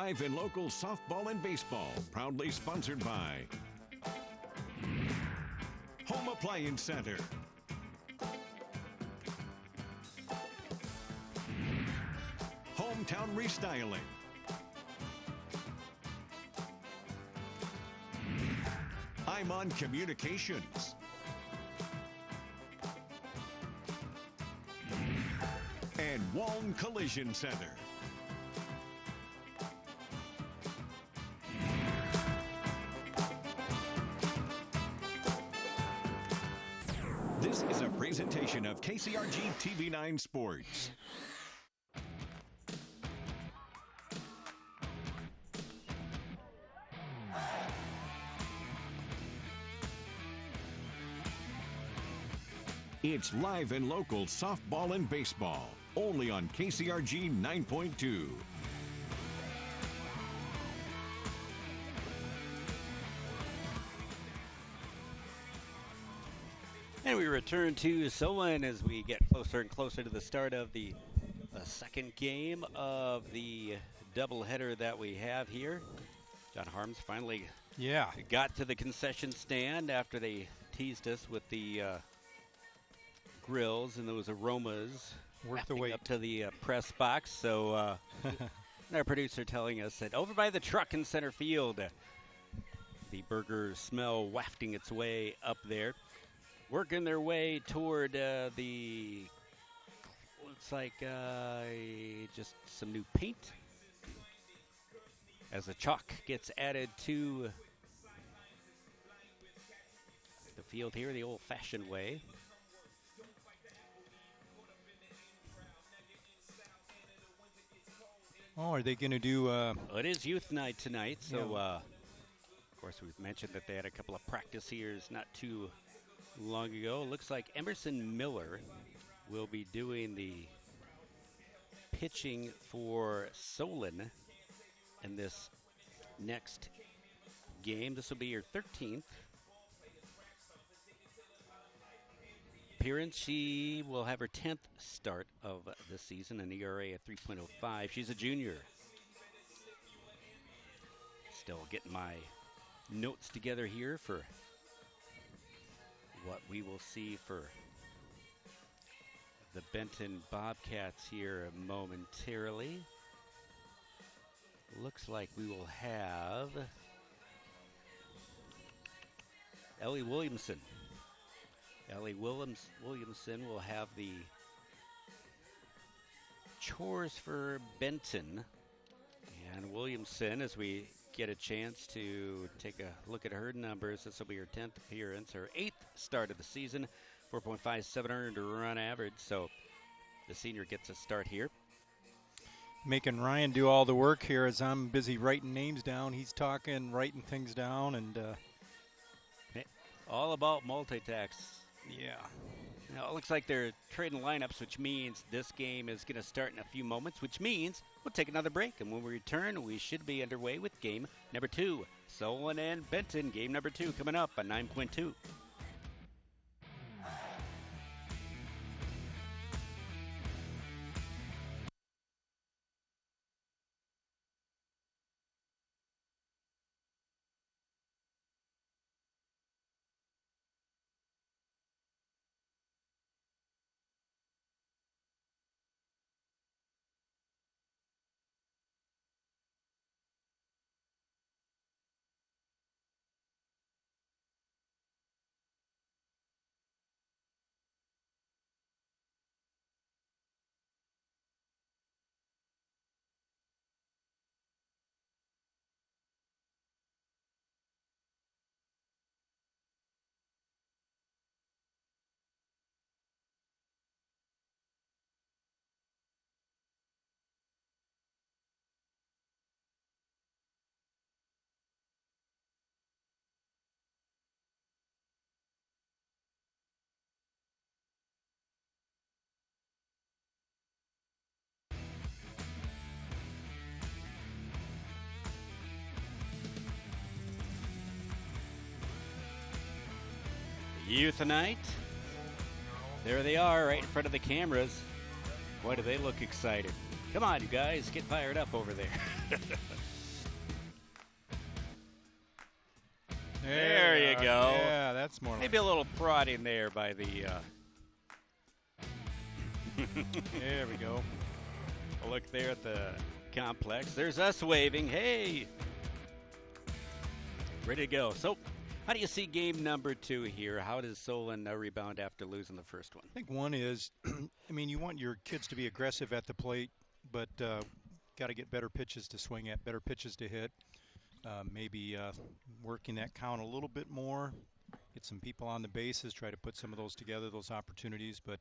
Live and local softball and baseball, proudly sponsored by Home Appliance Center, Hometown Restyling, I'm On Communications, and Walton Collision Center. This is a presentation of KCRG TV 9 Sports. It's live and local softball and baseball, only on KCRG 9.2. And we return to Solon as we get closer and closer to the start of the second game of the doubleheader that we have here. John Harms finally got to the concession stand after they teased us with the grills and those aromas worth the wait up to the press box. So our producer telling us that over by the truck in center field, the burger smell wafting its way up there. Working their way toward the, looks like just some new paint as the chalk gets added to the field here the old-fashioned way. Oh, are they going to do... It is youth night tonight, so of course we've mentioned that they had a couple of practice years not too long ago. It looks like Emerson Miller will be doing the pitching for Solon in this next game. This will be your 13th appearance. She will have her 10th start of the season, an ERA at 3.05. She's a junior. Still getting my notes together here for what we will see for the Benton Bobcats here momentarily. Looks like we will have Ellie Williamson. Ellie Williamson will have the chores for Benton. And Williamson, as we get a chance to take a look at her numbers, this will be her 10th appearance, her 8th start of the season, 4.57 earned run average. So the senior gets a start here. Making Ryan do all the work here as I'm busy writing names down. He's talking, writing things down, and all about multitasks. Yeah. Now, it looks like they're trading lineups, which means this game is going to start in a few moments, which means we'll take another break. And when we return, we should be underway with game number 2. Solon and Benton, game number 2 coming up on 9.2. Youth Night. There they are right in front of the cameras. Boy, do they look excited. Come on, you guys, get fired up over there. Maybe a little prodding there by the. There we go. A look there at the complex. There's us waving. Hey! Ready to go. So, how do you see game number 2 here? How does Solon rebound after losing the first one? I think one is, I mean, you want your kids to be aggressive at the plate, but got to get better pitches to swing at, better pitches to hit. Maybe working that count a little bit more, get some people on the bases, try to put some of those together, those opportunities. But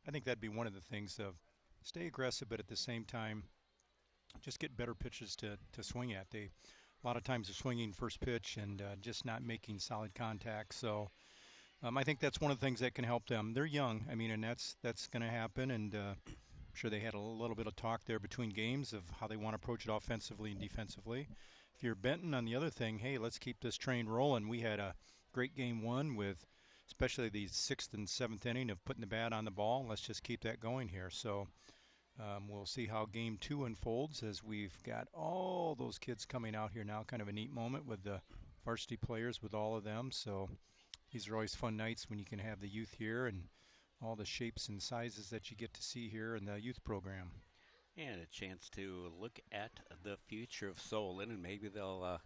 I think that'd be one of the things of stay aggressive, but at the same time, just get better pitches to swing at. A lot of times they're swinging first pitch and just not making solid contact. So I think that's one of the things that can help them. They're young, I mean, and that's going to happen. And I'm sure they had a little bit of talk there between games of how they want to approach it offensively and defensively. If you're Benton on the other thing, hey, let's keep this train rolling. We had a great game 1 with especially the 6th and 7th inning of putting the bat on the ball. Let's just keep that going here. So we'll see how game 2 unfolds as we've got all those kids coming out here now. Kind of a neat moment with the varsity players, with all of them. So these are always fun nights when you can have the youth here and all the shapes and sizes that you get to see here in the youth program. And a chance to look at the future of Solon, and maybe they'll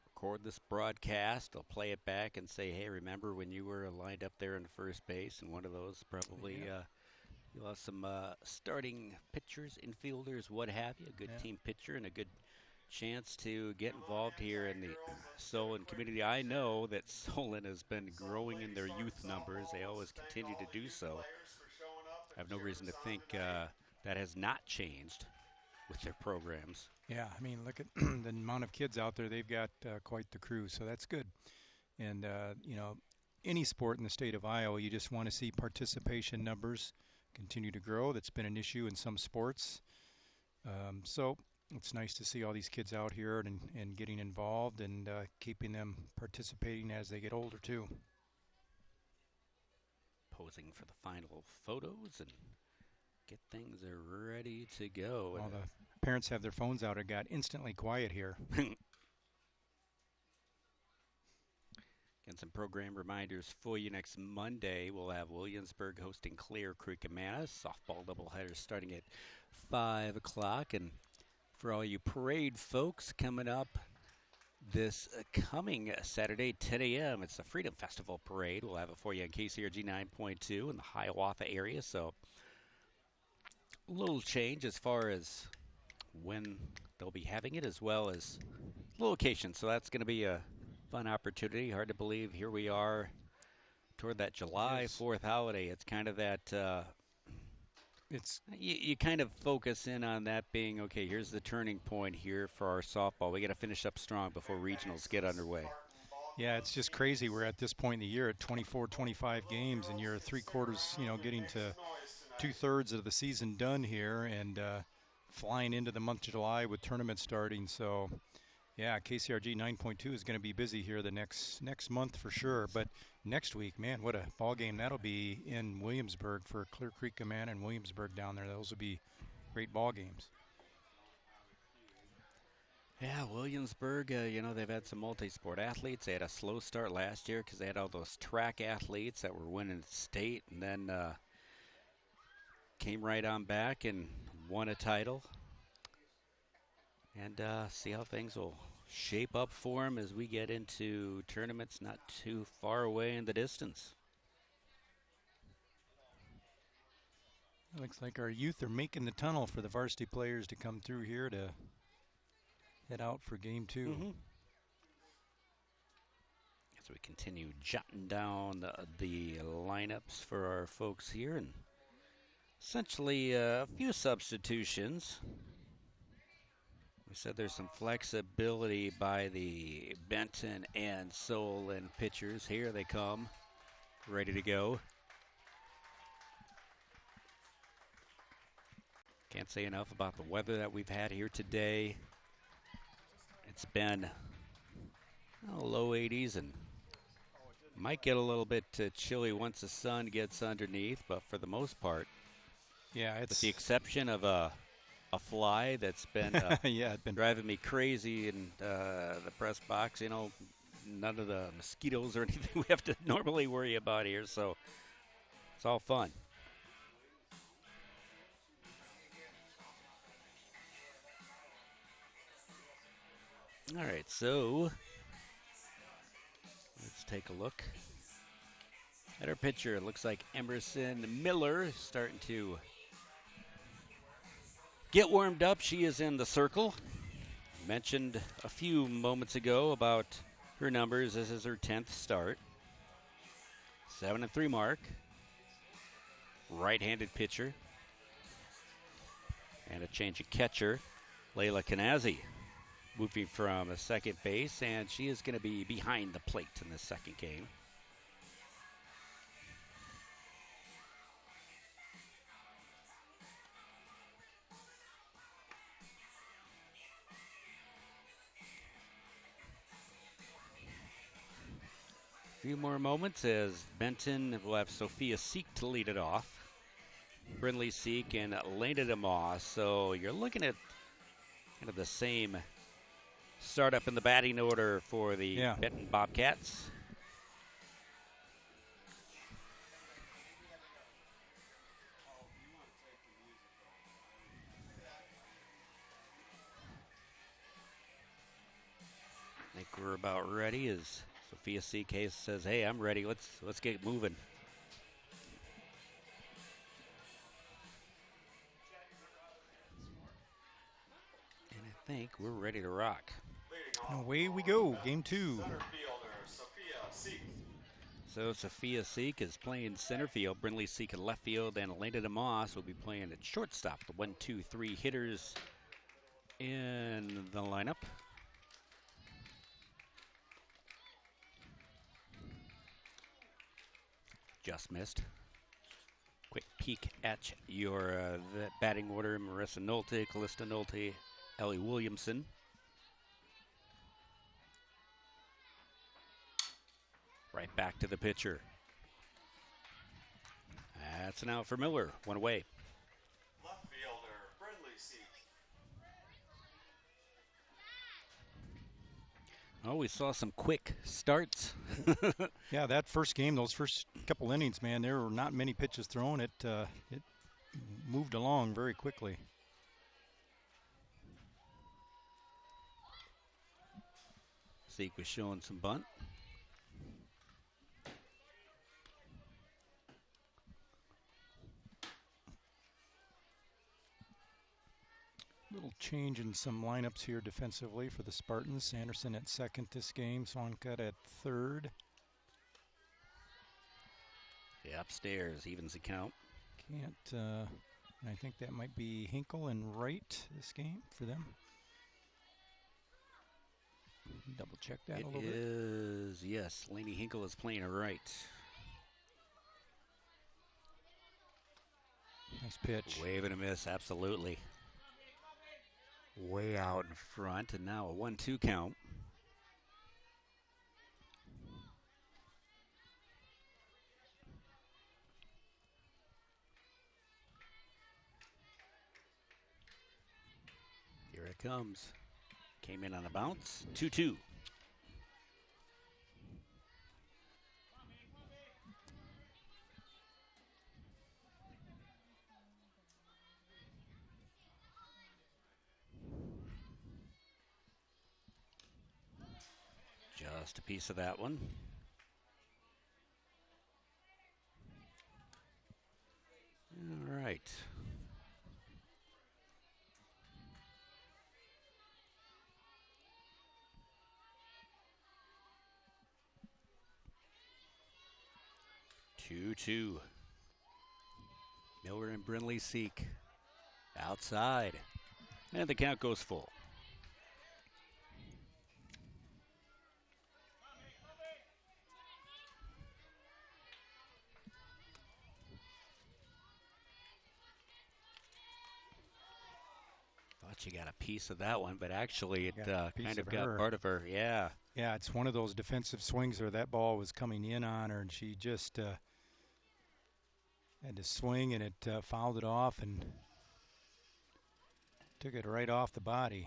record this broadcast. They'll play it back and say, hey, remember when you were lined up there in first base? And one of those probably you'll have some starting pitchers, infielders, what have you, a good team pitcher and a good chance to get involved here in the Solon community. I know that Solon has been growing in their youth numbers. They always continue to do so. I have no reason to think that has not changed with their programs. Yeah, I mean, look at the amount of kids out there. They've got quite the crew, so that's good. And, you know, any sport in the state of Iowa, you just want to see participation numbers continue to grow. That's been an issue in some sports. So it's nice to see all these kids out here and getting involved and keeping them participating as they get older, too. Posing for the final photos and get things ready to go. All the parents have their phones out. It got instantly quiet here. And some program reminders for you. Next Monday, we'll have Williamsburg hosting Clear Creek Amana. Softball doubleheader starting at 5 o'clock. And for all you parade folks, coming up this coming Saturday, 10 a.m., it's the Freedom Festival Parade. We'll have it for you on KCRG 9.2 in the Hiawatha area. So a little change as far as when they'll be having it, as well as location. So that's going to be a fun opportunity. Hard to believe here we are toward that July 4th holiday. It's kind of that you kind of focus in on that being, okay, here's the turning point here for our softball. We got to finish up strong before regionals get underway. Yeah, it's just crazy. We're at this point in the year at 24, 25 games, and you're 3/4, getting to 2/3 of the season done here, and flying into the month of July with tournaments starting. So, yeah, KCRG 9.2 is going to be busy here the next month for sure. But next week, man, what a ball game that'll be in Williamsburg for Clear Creek Amana and Williamsburg down there. Those will be great ball games. Yeah, Williamsburg, they've had some multi-sport athletes. They had a slow start last year because they had all those track athletes that were winning state, and then came right on back and won a title. And see how things will shape up for them as we get into tournaments not too far away in the distance. It looks like our youth are making the tunnel for the varsity players to come through here to head out for game 2. Mm-hmm. As we continue jotting down the lineups for our folks here, and essentially a few substitutions. We said there's some flexibility by the Benton and Solon pitchers. Here they come, ready to go. Can't say enough about the weather that we've had here today. It's been low 80s and might get a little bit chilly once the sun gets underneath, but for the most part, yeah, it's with the exception of a fly that's been it's been driving me crazy in the press box. none of the mosquitoes or anything we have to normally worry about here, so it's all fun. All right, so let's take a look at our pitcher. It looks like Emerson Miller is starting to get warmed up. She is in the circle. Mentioned a few moments ago about her numbers. This is her 10th start. 7-3 mark. Right-handed pitcher. And a change of catcher. Layla Kanazi moving from a second base, and she is going to be behind the plate in this second game. A few more moments as Benton will have Sophia Seek to lead it off. Brindley Seek and Lena DeMoss. So you're looking at kind of the same startup in the batting order for the Benton Bobcats. I think we're about ready as Sophia C.K. says, hey, I'm ready. Let's get moving. And I think we're ready to rock. Away we go, game 2. So Sophia Seek is playing center field, Brindley Seek in left field, and Elena DeMoss will be playing at shortstop. The 1-2-3 hitters in the lineup. Just missed. Quick peek at your batting order. Marissa Nolte, Callista Nolte, Ellie Williamson. Right back to the pitcher. That's an out for Miller. One away. Left fielder, Brindley Seek. Oh, we saw some quick starts. Yeah, that first game, those first couple innings, man, there were not many pitches thrown. It moved along very quickly. Seek was showing some bunt. Little change in some lineups here defensively for the Spartans. Sanderson at second this game. Swancut at third. Yeah, upstairs evens the count. I think that might be Hinkle and Wright this game for them. Double check that a little bit. It is, yes. Lainey Hinkle is playing her right. Nice pitch. Wave and a miss, absolutely. Way out in front, and now a 1-2 count. Here it comes. Came in on a bounce. 2-2. Just a piece of that one. All right. Two. Miller and Brindley Seek outside. And the count goes full. Thought you got a piece of that one, but actually it kind of got part of her. Yeah. Yeah, it's one of those defensive swings where that ball was coming in on her, and she just had to swing, and it fouled it off and took it right off the body.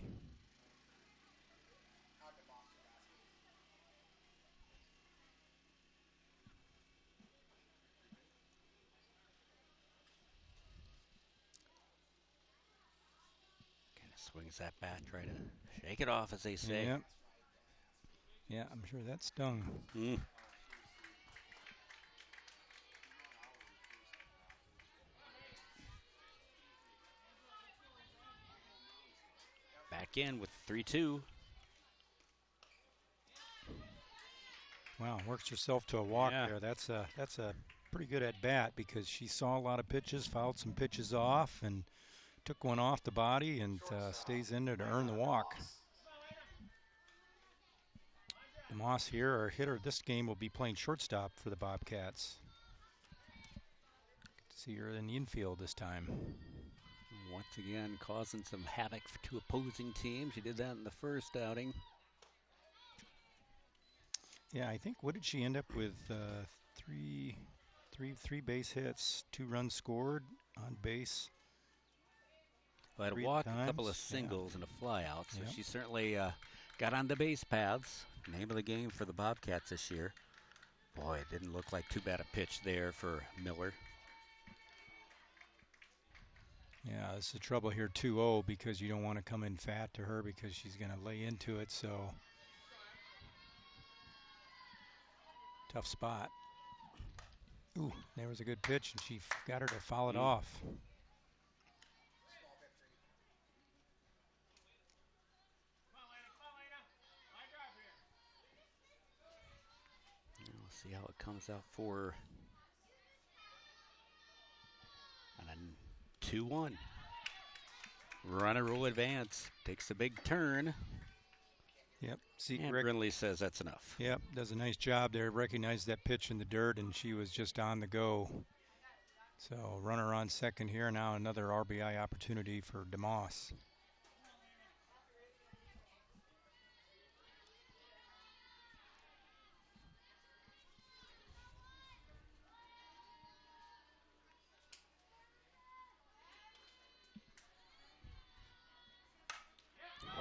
Swings that bat, try to shake it off, as they say. Yep. Yeah, I'm sure that stung. Back in with 3-2. Wow, works herself to a walk Yeah. there. That's a pretty good at bat because she saw a lot of pitches, fouled some pitches off, and took one off the body and stays in there to earn the walk. DeMoss here, our hitter this game, will be playing shortstop for the Bobcats. Good to see her in the infield this time. Once again, causing some havoc to opposing teams. She did that in the first outing. Yeah, I think, what did she end up with? Three base hits, 2 runs scored on base. Well, had a 3 walk, times. a couple of singles, and a fly out. So Yep. she certainly got on the base paths. Name of the game for the Bobcats this year. Boy, it didn't look like too bad a pitch there for Miller. Yeah, this is the trouble here, 2-0, because you don't want to come in fat to her because she's going to lay into it, so tough spot. Ooh, there was a good pitch, and she got her to foul it off. We'll see how it comes out for her. And a 2-1. Runner will advance. Takes a big turn. Yep. See, And Rick Brindley says that's enough. Yep, does a nice job there. Recognized that pitch in the dirt, and she was just on the go. So runner on second here. Now another RBI opportunity for DeMoss.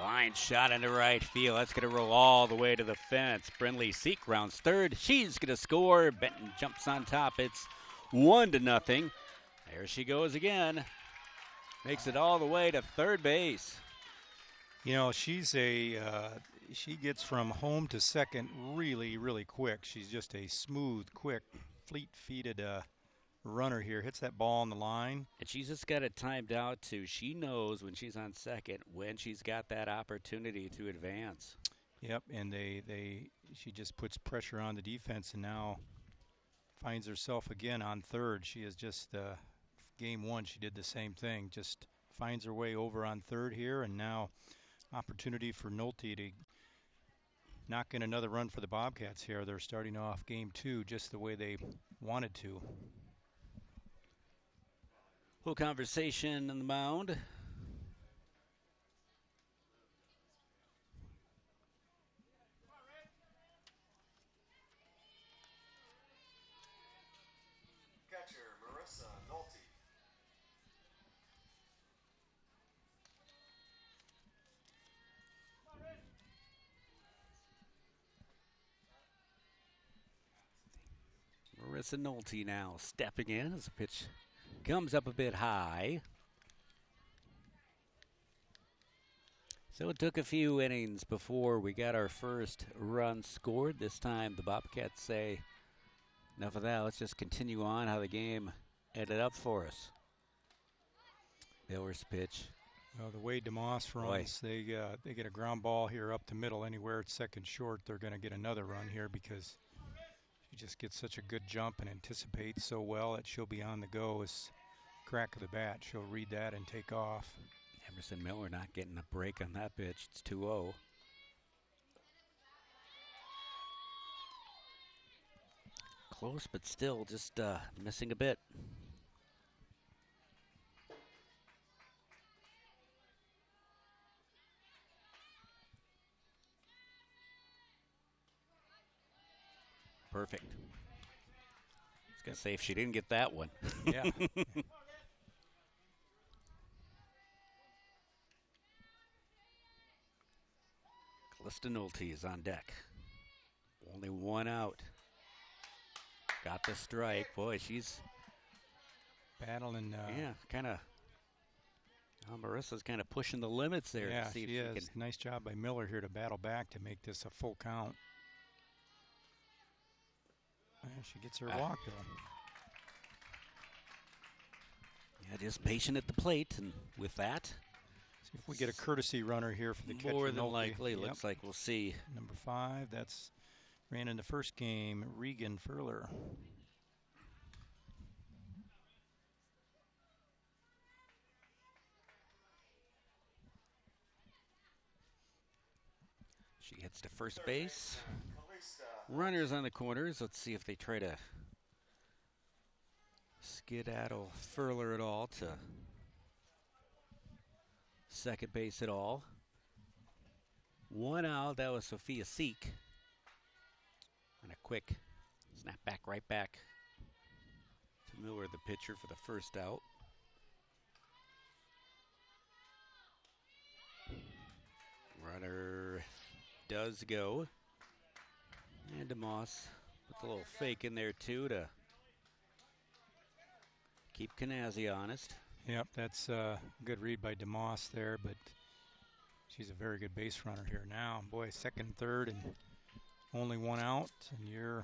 Line shot into right field. That's going to roll all the way to the fence. Brindley Seek rounds third. She's going to score. Benton jumps on top. It's 1-0. There she goes again. Makes it all the way to third base. You know, she gets from home to second really, really quick. She's just a smooth, quick, fleet-feeted runner here. Hits that ball on the line. And she's just got it timed out too. She knows when she's on second, when she's got that opportunity to advance. Yep, and she just puts pressure on the defense, and now finds herself again on third. She is just game one. She did the same thing. Just finds her way over on third here, and now opportunity for Nolte to knock in another run for the Bobcats here. They're starting off game two just the way they wanted to. Little conversation on the mound. Catcher Marissa Nolte. Marissa Nolte now stepping in as the pitch comes up a bit high. So it took a few innings before we got our first run scored. This time the Bobcats say, enough of that, let's just continue on how the game ended up for us. Miller's pitch. Well, the way DeMoss runs, they get a ground ball here up the middle. Anywhere it's second short, they're going to get another run here because she just gets such a good jump and anticipates so well that she'll be on the go as crack of the bat. She'll read that and take off. Emerson Miller not getting a break on that pitch. It's 2-0. Close, but still just missing a bit. Perfect. I was going to say if she didn't get that one. Yeah. Calista Nolte is on deck. Only one out. Got the strike. Boy, she's battling. yeah, kind of Marissa's kind of pushing the limits there. Yeah, to see she if is. Nice job by Miller here to battle back to make this a full count. And she gets her walk, though. Yeah, just patient at the plate, and with that, see if we get a courtesy runner here for the catcher. More than likely, yep. Looks like we'll see. Number 5, that's ran in the first game, Regan Furler. She hits to first base. Runners on the corners. Let's see if they try to skedaddle Furler at all to second base at all. One out. That was Sophia Seek. And a quick snap back right back to Miller, the pitcher, for the first out. Runner does go. And DeMoss puts a little fake in there, too, to keep Canazzi honest. Yep, that's a good read by DeMoss there, but she's a very good base runner here now. Boy, second, third, and only one out, and you're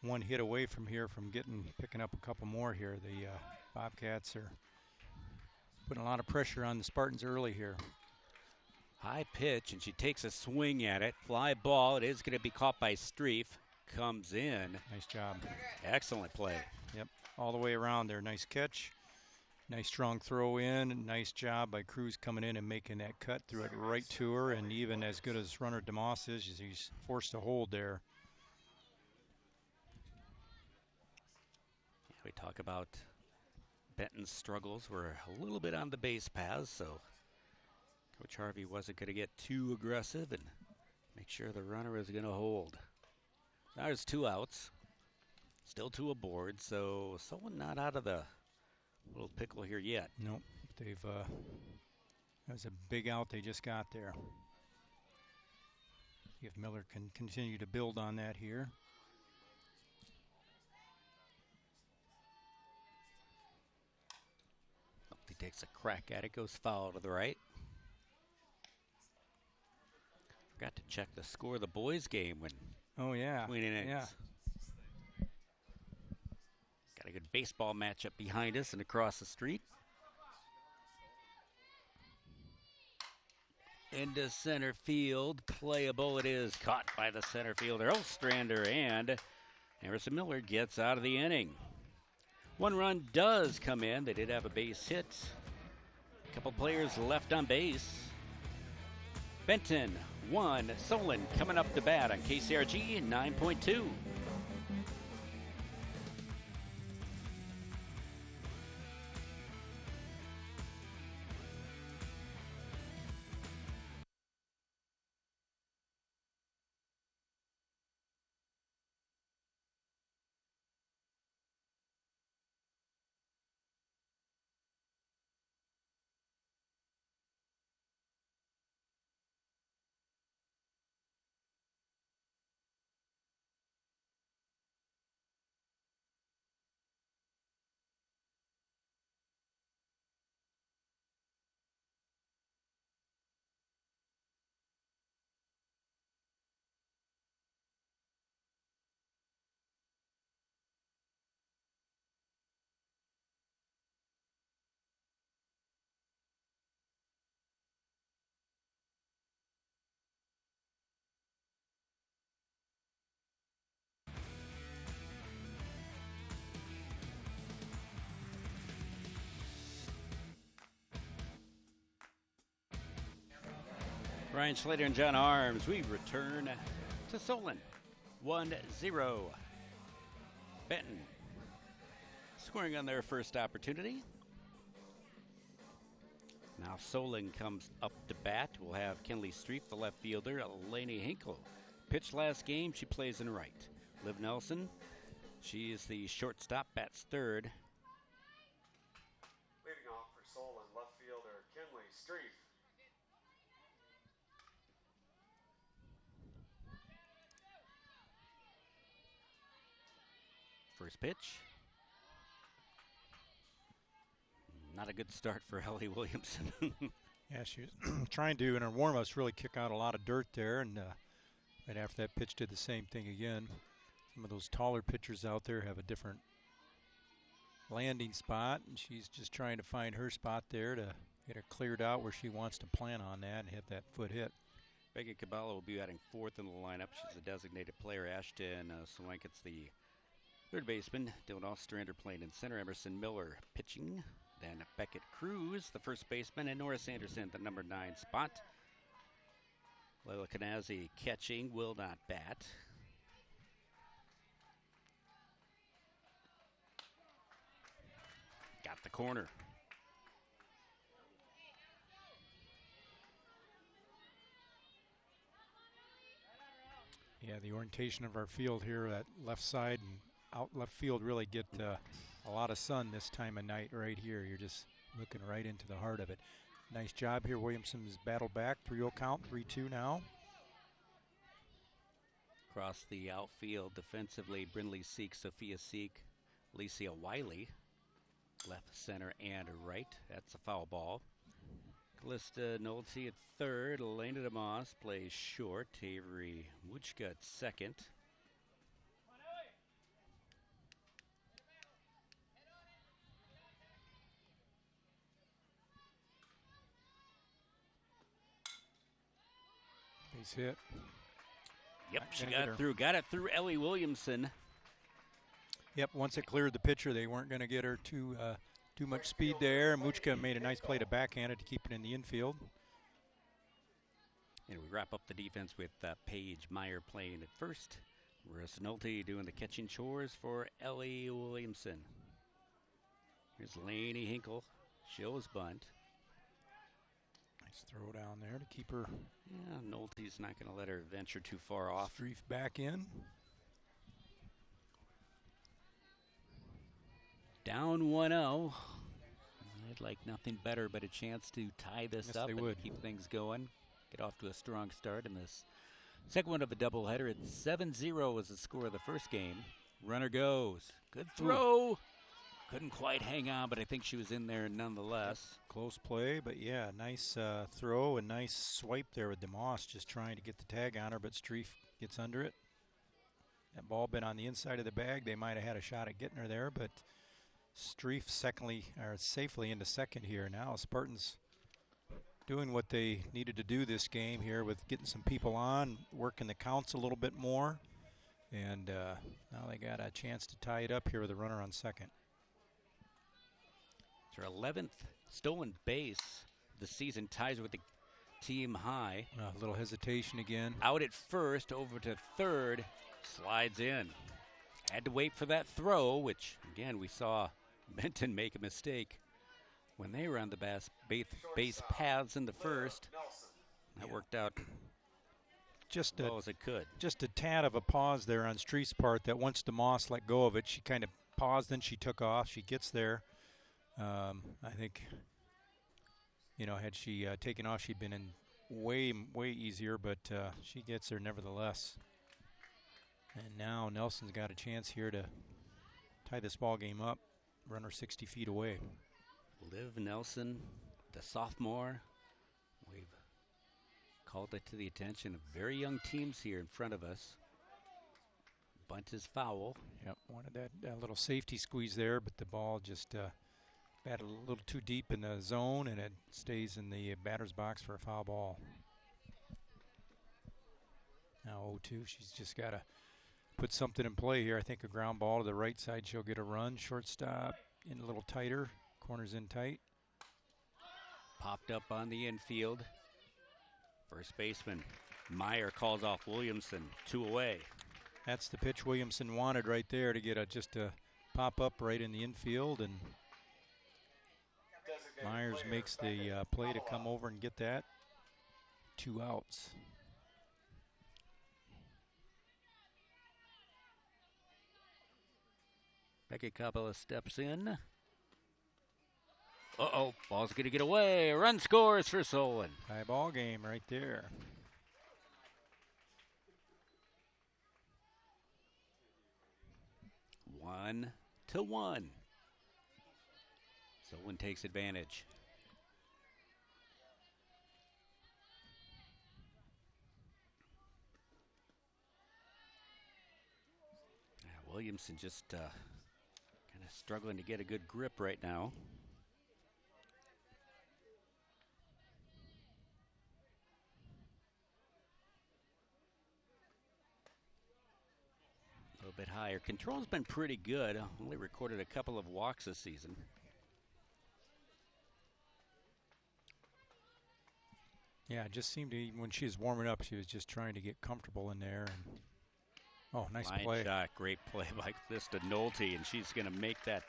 one hit away from here from picking up a couple more here. The Bobcats are putting a lot of pressure on the Spartans early here. High pitch, and she takes a swing at it. Fly ball. It is going to be caught by Streif. Comes in. Nice job. Excellent play. Yep, all the way around there. Nice catch. Nice strong throw in. Nice job by Cruz coming in and making that cut. Threw it right to her, and even as good as runner DeMoss is, he's forced to hold there. Yeah, we talk about Benton's struggles. We're a little bit on the base paths, so Coach Harvey wasn't going to get too aggressive and make sure the runner is going to hold. Now there's 2 outs. Still 2 aboard, so someone not out of the little pickle here yet. Nope. They've that was a big out they just got there. See if Miller can continue to build on that here. He takes a crack at it, goes foul to the right. Forgot to check the score of the boys' game when. Oh yeah. Between innings. Yeah. Got a good baseball matchup behind us and across the street. Into center field, playable it is, caught by the center fielder Ostrander, and Harrison Miller gets out of the inning. 1 run does come in. They did have a base hit. A couple players left on base. Benton 1, Solon coming up to bat on KCRG 9.2. Ryan Slater and John Arms, we return to Solon. 1-0. Benton scoring on their first opportunity. Now Solon comes up to bat. We'll have Kenley Streif, the left fielder. Eleni Hinkle pitched last game. She plays in right. Liv Nelson, she is the shortstop, bats third. Leading off for Solon, left fielder Kenley Streif. First pitch. Not a good start for Ellie Williamson. Yeah, she was trying to, in her warm-ups, really kick out a lot of dirt there, and right after that pitch did the same thing again. Some of those taller pitchers out there have a different landing spot, and she's just trying to find her spot there to get her cleared out where she wants to plan on that and hit that foot hit. Becca Caballa will be batting fourth in the lineup. She's a designated player. Ashton Swanket's the third baseman. Dylan Ostrander playing in center. Emerson Miller pitching. Then Beckett Cruz, the first baseman, and Norris Anderson, the number 9 spot. Layla Kanazi catching, will not bat. Got the corner. Yeah, the orientation of our field here, that left side and out left field, really get a lot of sun this time of night right here. You're just looking right into the heart of it. Nice job here. Williamson's battled back. 3-0 count, 3-2 now. Across the outfield defensively, Brindley Seek, Sophia Seek, Alicia Wiley, left, center, and right. That's a foul ball. Callista Nolte at third. Elena DeMoss plays short. Avery Wuchka at second. Base hit. Yep, she got it through Ellie Williamson. Yep, once it cleared the pitcher, they weren't going to get her too much speed there. Muchka made a nice play to backhand it to keep it in the infield. And we wrap up the defense with Paige Meyer playing at first. Marissa Nolte doing the catching chores for Ellie Williamson. Here's Lainey Hinkle. Shows bunt. Nice throw down there to keep her. Yeah, Nolte's not going to let her venture too far off. Streif back in. Down 1-0. I'd like nothing better but a chance to tie this up and keep things going. Get off to a strong start in this second one of a doubleheader. It's 7-0 was the score of the first game. Runner goes. Good throw. Ooh. Couldn't quite hang on, but I think she was in there nonetheless. Close play, but yeah, nice throw and nice swipe there with DeMoss, just trying to get the tag on her, but Streif gets under it. That ball been on the inside of the bag. They might have had a shot at getting her there, but Streif safely into second here. Now Spartans doing what they needed to do this game here with getting some people on, working the counts a little bit more, and now they got a chance to tie it up here with a runner on second. It's her 11th stolen base. The season ties with the team high. A little hesitation again. Out at first, over to third, slides in. Had to wait for that throw, which, again, we saw Benton make a mistake when they were on the base paths in the first. That worked out just well as it could. Just a tad of a pause there on Streif's part, that once DeMoss let go of it, she kind of paused, then she took off. She gets there. I think, had she taken off, she'd been in way easier, but she gets there nevertheless. And now Nelson's got a chance here to tie this ball game up. Runner 60 feet away. Liv Nelson, the sophomore. We've called it to the attention of very young teams here in front of us. Bunt is foul. Yep, wanted that little safety squeeze there, but the ball just batted a little too deep in the zone, and it stays in the batter's box for a foul ball. Now 0-2, she's just got to put something in play here. I think a ground ball to the right side, she'll get a run. Shortstop in a little tighter, corners in tight. Popped up on the infield. First baseman Meyer calls off Williamson, 2 away. That's the pitch Williamson wanted right there, to get just a pop up right in the infield, and Myers makes the play to come over and get that. 2 outs. Becky Caballa steps in. Uh-oh, ball's going to get away. Run scores for Solon. High ball game right there. One to one. Solon takes advantage. Williamson just kind of struggling to get a good grip right now. A little bit higher. Control's been pretty good. Only recorded a couple of walks this season. Yeah, it just seemed to, when she was warming up, she was just trying to get comfortable in there. And oh, nice Line play. shot, great play by Krista Nolte, and she's going to make that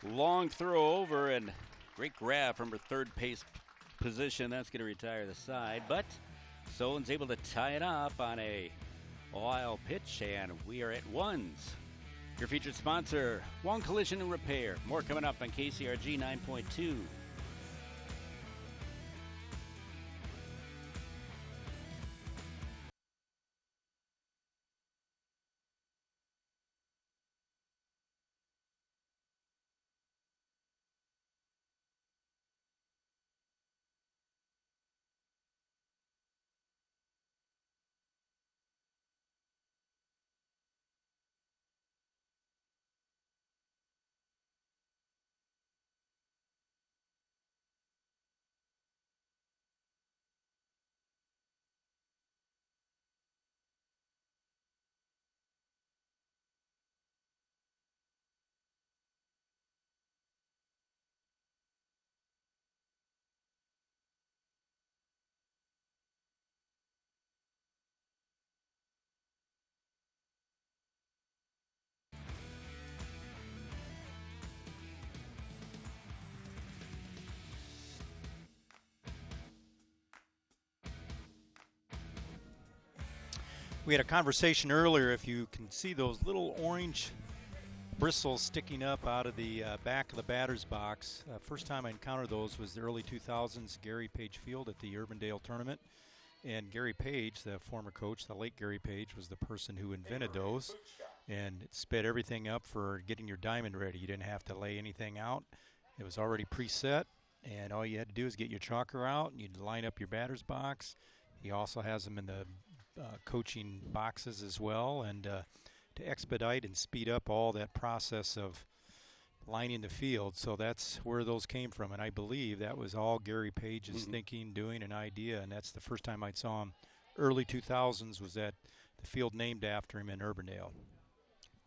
long throw over, and great grab from her third pace position. That's going to retire the side, but Solon's able to tie it up on a wild pitch, and we are at ones. Your featured sponsor, Wong Collision and Repair. More coming up on KCRG 9.2. We had a conversation earlier. If you can see those little orange bristles sticking up out of the back of the batter's box. First time I encountered those was the early 2000s, Gary Page Field at the Urbandale tournament. And Gary Page, the former coach, the late Gary Page, was the person who invented those. And it sped everything up for getting your diamond ready. You didn't have to lay anything out. It was already preset. And all you had to do is get your chalker out, and you'd line up your batter's box. He also has them in the coaching boxes as well, and to expedite and speed up all that process of lining the field. So that's where those came from, and I believe that was all Gary Page's thinking, doing, an idea, and that's the first time I saw him. Early 2000s was at the field named after him in Urbandale.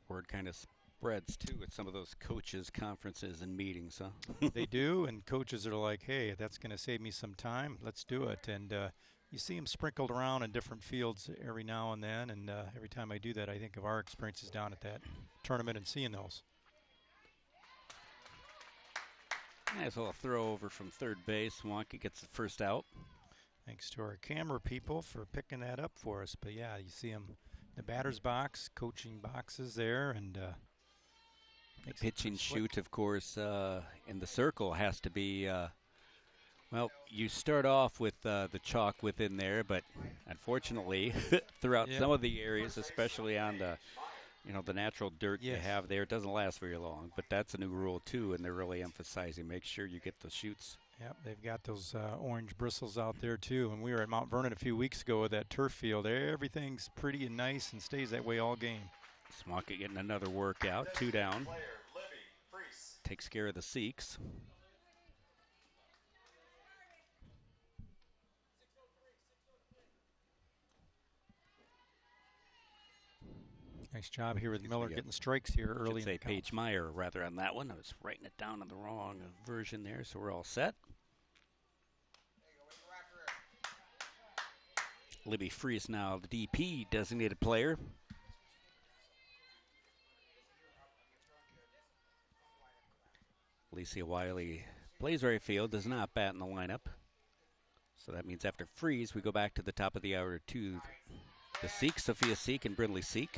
Word kind of spreads, too, at some of those coaches' conferences and meetings, huh? They do, and coaches are like, hey, that's going to save me some time. Let's do it. And you see them sprinkled around in different fields every now and then, and every time I do that, I think of our experiences down at that tournament and seeing those. Nice little throw over from third base. Wonka gets the first out. Thanks to our camera people for picking that up for us. But, yeah, you see them in the batter's box, coaching boxes there, and the pitching shoot, of course, in the circle has to be well, you start off with the chalk within there, but unfortunately, throughout some of the areas, especially on the, the natural dirt you have there, it doesn't last very long. But that's a new rule too, and they're really emphasizing make sure you get the shoots. Yep, they've got those orange bristles out there too. And we were at Mount Vernon a few weeks ago at that turf field. Everything's pretty and nice and stays that way all game. Swanka getting another workout, 2 down. Takes care of the Seeks. Nice job here with Miller getting strikes here early in the count. Paige Meyer, rather, on that one. I was writing it down on the wrong version there, so we're all set. Libby Freese now the DP designated player. Alicia Wiley plays right field, does not bat in the lineup. So that means after Freese, we go back to the top of the hour to the Seek, Sophia Seek and Brindley Seek.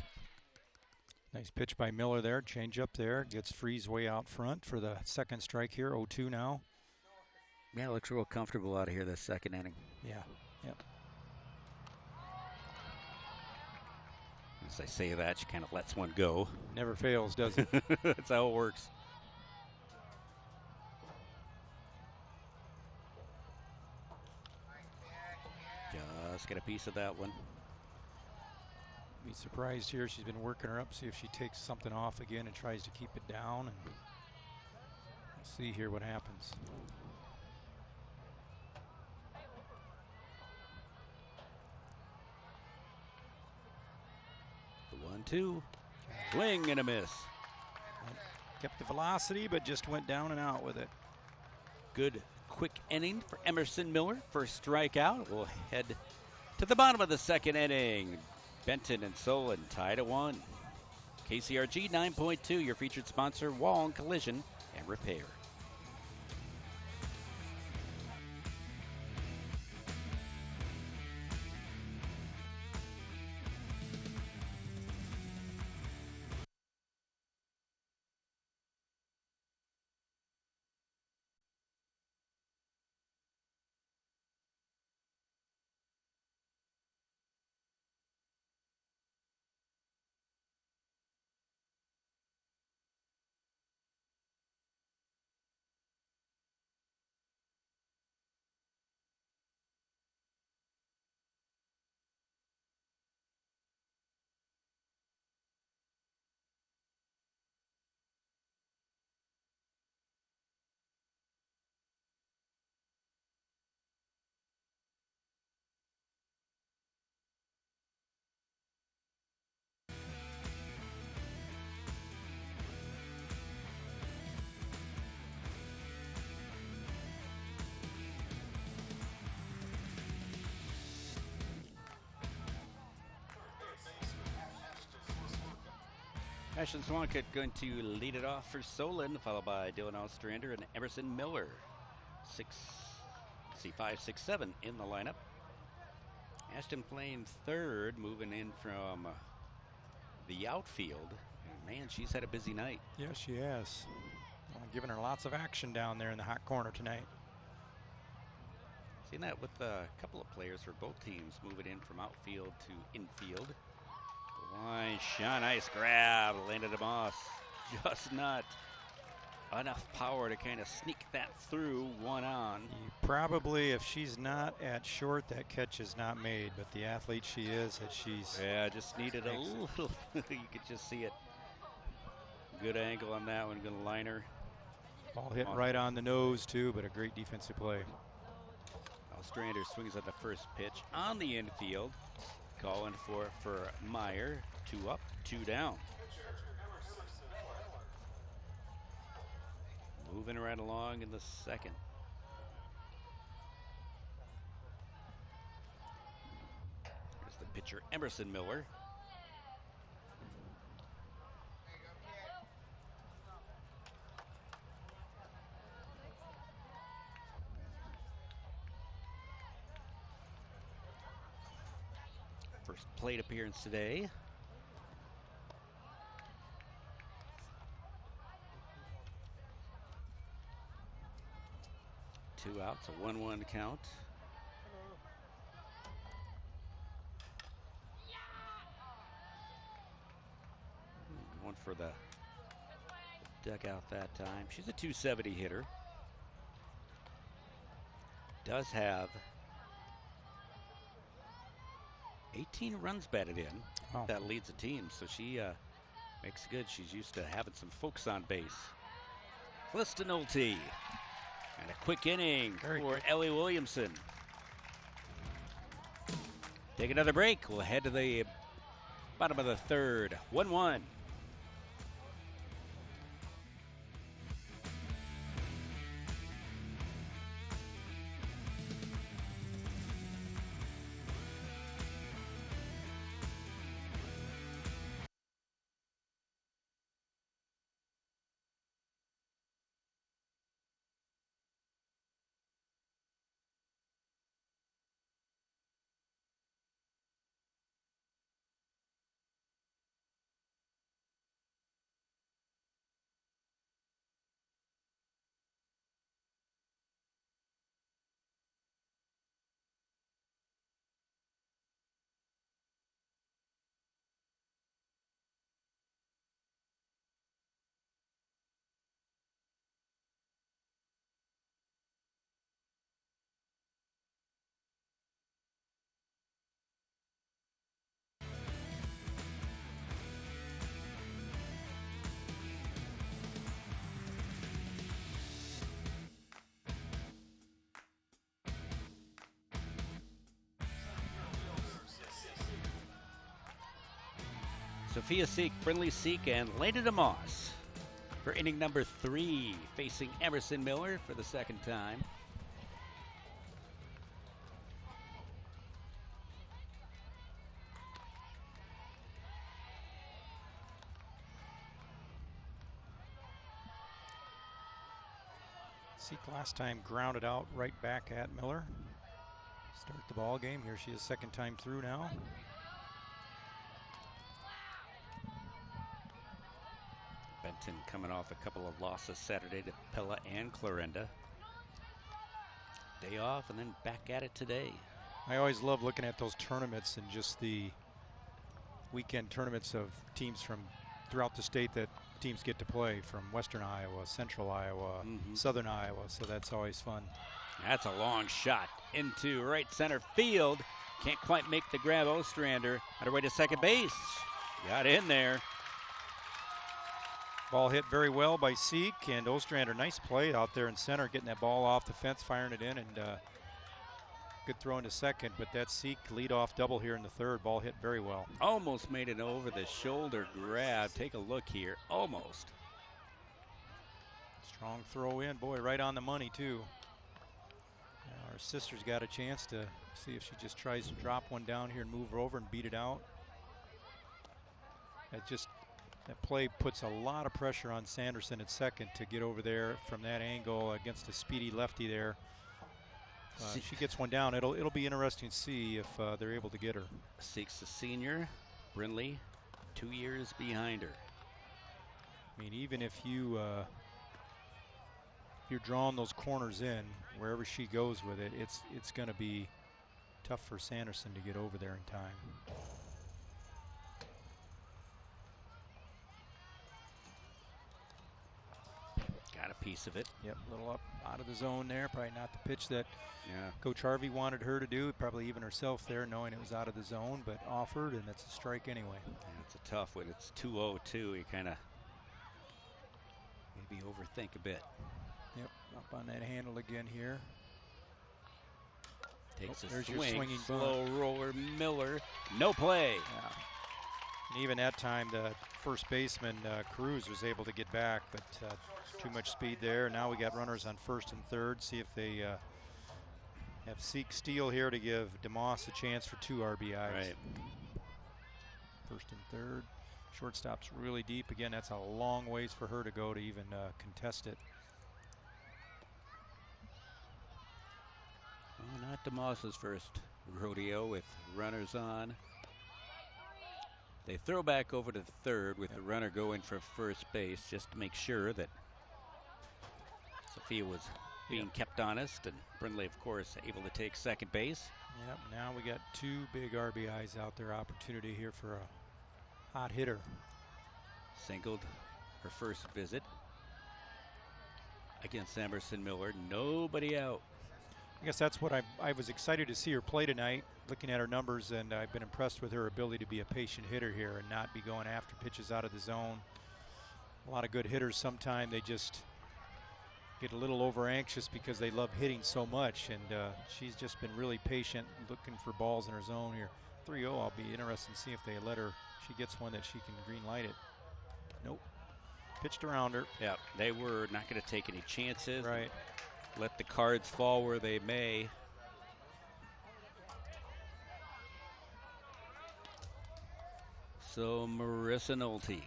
Nice pitch by Miller there. Change up there. Gets Freese way out front for the second strike here. 0-2 now. Yeah, looks real comfortable out of here this second inning. Yeah. Yep. As I say that, she kind of lets one go. Never fails, does it? That's how it works. Just get a piece of that one. Be surprised here. She's been working her up. See if she takes something off again and tries to keep it down. And we'll see here what happens. The 1-2. Swing and a miss. Kept the velocity, but just went down and out with it. Good quick inning for Emerson Miller. First strikeout. We'll head to the bottom of the second inning. Benton and Solon tied at 1. KCRG 9.2, your featured sponsor, Wall Collision and Repair. Ashton Swankett going to lead it off for Solon, followed by Dylan Ostrander and Emerson Miller. 5, 6, 7 in the lineup. Ashton playing third, moving in from the outfield. And man, she's had a busy night. Yes, she has. Giving her lots of action down there in the hot corner tonight. Seen that with a couple of players for both teams moving in from outfield to infield. Line shot, nice grab, landed a Moss. Just not enough power to kind of sneak that through, one on. Probably, if she's not at short, that catch is not made. But the athlete she is, that she's... Yeah, just needed a little, you could just see it. Good angle on that one, gonna line her. Ball hit right on the nose, too, but a great defensive play. Ostrander swings at the first pitch on the infield. Calling for Meyer. 2 up, 2 down. Moving right along in the second. Here's the pitcher, Emerson Miller. First plate appearance today. Two outs, a 1-1 count. One for the dugout that time. She's a 270 hitter. Does have 18 runs batted in. Oh. That leads the team, so she makes good. She's used to having some folks on base. Callista Nolte. And a quick inning for Ellie Williamson. Take another break. We'll head to the bottom of the third. 1-1. Sophia Seek, Brindley Seek, and Lena DeMoss for inning number 3, facing Emerson Miller for the second time. Seek last time grounded out right back at Miller. Start the ball game. Here she is, second time through now. Benton coming off a couple of losses Saturday to Pella and Clarinda. Day off and then back at it today. I always love looking at those tournaments and just the weekend tournaments of teams from throughout the state that teams get to play, from Western Iowa, Central Iowa, Southern Iowa, so that's always fun. That's a long shot into right center field. Can't quite make the grab. Ostrander on her way to second base. Got in there. Ball hit very well by Seek, and Ostrander, nice play out there in center, getting that ball off the fence, firing it in, and good throw into second, but that Seek leadoff double here in the third. Ball hit very well. Almost made it over the shoulder grab. Take a look here. Almost. Strong throw in. Boy, right on the money, too. Now our sister's got a chance to see if she just tries to drop one down here and move her over and beat it out. That play puts a lot of pressure on Sanderson at second to get over there from that angle against a speedy lefty there. She gets one down. It'll be interesting to see if they're able to get her. Seeks a senior. Brindley 2 years behind her. I mean, even if you're drawing those corners in, wherever she goes with it, it's going to be tough for Sanderson to get over there in time. Got a piece of it. Yep, a little up out of the zone there. Probably not the pitch that Coach Harvey wanted her to do. Probably even herself there, knowing it was out of the zone, but offered, and it's a strike anyway. Yeah, it's a tough one. It's 2-0-2. You kind of maybe overthink a bit. Yep, up on that handle again here. Takes a there's swing. Your swinging Slow roller Miller. No play. Yeah. And even that time, the first baseman, Cruz, was able to get back, but too much speed there. Now we got runners on first and third. See if they have Seek steal here to give DeMoss a chance for 2 RBIs. Right. First and third. Shortstop's really deep. Again, that's a long ways for her to go to even contest it. Well, not DeMoss's first rodeo with runners on. They throw back over to third with the runner going for first base just to make sure that Sophia was being kept honest, and Brindley, of course, able to take second base. Yep, now we got 2 big RBIs out there. Opportunity here for a hot hitter. Singled her first visit against Emerson Miller. Nobody out. I guess that's what I was excited to see her play tonight, looking at her numbers, and I've been impressed with her ability to be a patient hitter here and not be going after pitches out of the zone. A lot of good hitters, sometimes they just get a little over anxious because they love hitting so much, and she's just been really patient, looking for balls in her zone here. 3-0, I'll be interested to see if they let her, she gets one that she can green light it. Nope. Pitched around her. Yeah, they were not going to take any chances. Right. Let the cards fall where they may. So Marissa Nolte.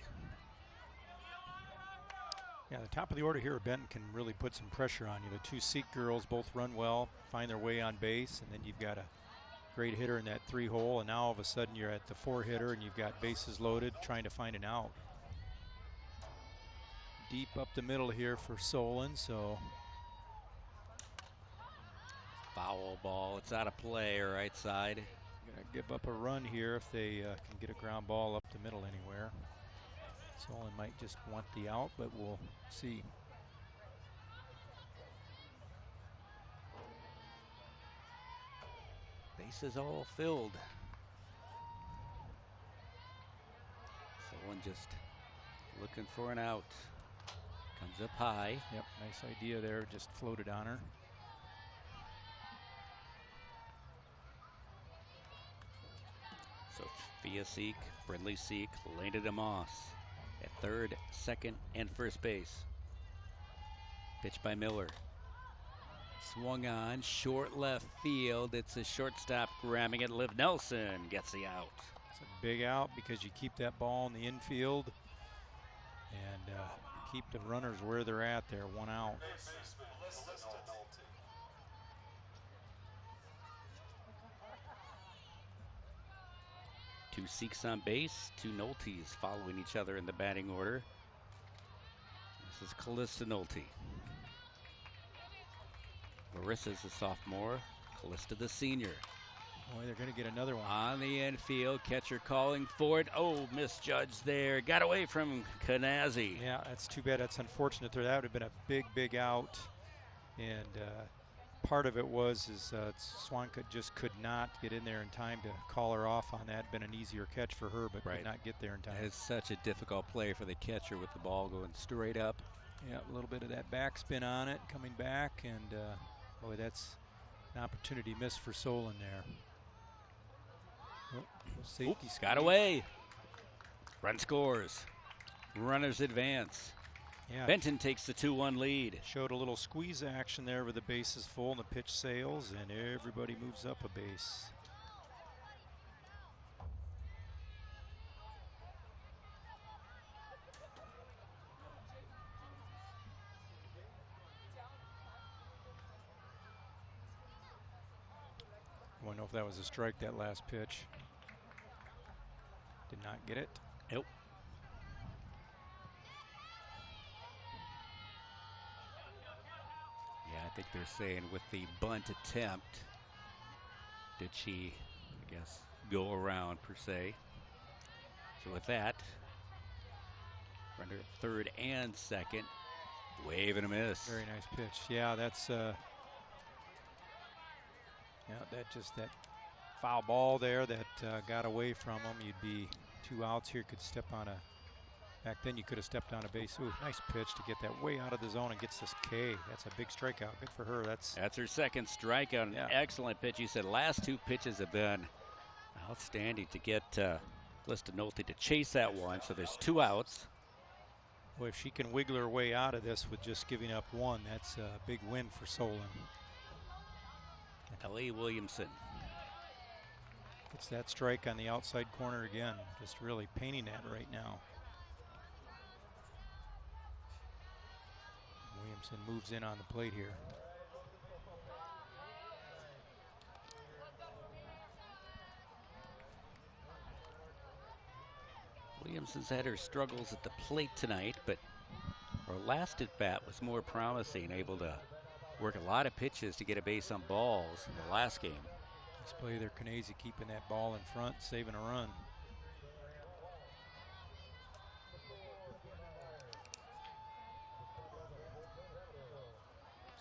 Yeah, the top of the order here, Benton can really put some pressure on you. The 2 Seek girls both run well, find their way on base, and then you've got a great hitter in that 3-hole, and now all of a sudden you're at the 4-hitter and you've got bases loaded trying to find an out. Deep up the middle here for Solon, so. Foul ball, it's out of play, right side. Gonna give up a run here if they can get a ground ball up the middle anywhere. Solon might just want the out, but we'll see. Bases all filled. Solon just looking for an out. Comes up high. Yep, nice idea there, just floated on her. Sophia Seek, Brindley Seek, Lena DeMoss at third, second, and first base. Pitch by Miller. Swung on, short left field. It's a shortstop grabbing it. Liv Nelson gets the out. It's a big out because you keep that ball in the infield and keep the runners where they're at there. One out. Two Seeks on base, two Noltes following each other in the batting order. This is Callista Nolte. Marissa's a sophomore. Callista the senior. Boy, they're going to get another one. On the infield, catcher calling for it. Oh, misjudged there. Got away from Kanazi. Yeah, that's too bad. That's unfortunate there. That would have been a big, big out. And part of it was Swanka just could not get in there in time to call her off on that. Been an easier catch for her, but could not get there in time. It's such a difficult play for the catcher with the ball going straight up. Yeah, a little bit of that backspin on it, coming back, and boy, that's an opportunity missed for Solon there. Oh, safety got away. Run scores. Runners advance. Yeah. Benton takes the 2-1 lead. Showed a little squeeze action there with the bases full and the pitch sails, and everybody moves up a base. I want to know if that was a strike, that last pitch. Did not get it. Nope. Yeah, I think they're saying with the bunt attempt, did she, I guess, go around per se. So with that, runner at third and second, wave and a miss. Very nice pitch. Yeah, that's that foul ball there that got away from him. You'd be 2 outs here. Could step on a. Back then you could have stepped on a base. Ooh, nice pitch to get that way out of the zone and gets this K. That's a big strikeout. Good for her. That's her second strikeout. An excellent pitch. You said last 2 pitches have been outstanding to get Callista Nolte to chase that one. So there's 2 outs. Well, if she can wiggle her way out of this with just giving up 1, that's a big win for Solon. Ellie Williamson. It's that strike on the outside corner again. Just really painting that right now. Williamson moves in on the plate here. Williamson's had her struggles at the plate tonight, but her last at bat was more promising, able to work a lot of pitches to get a base on balls in the last game. Nice play there, Kanazy keeping that ball in front, saving a run.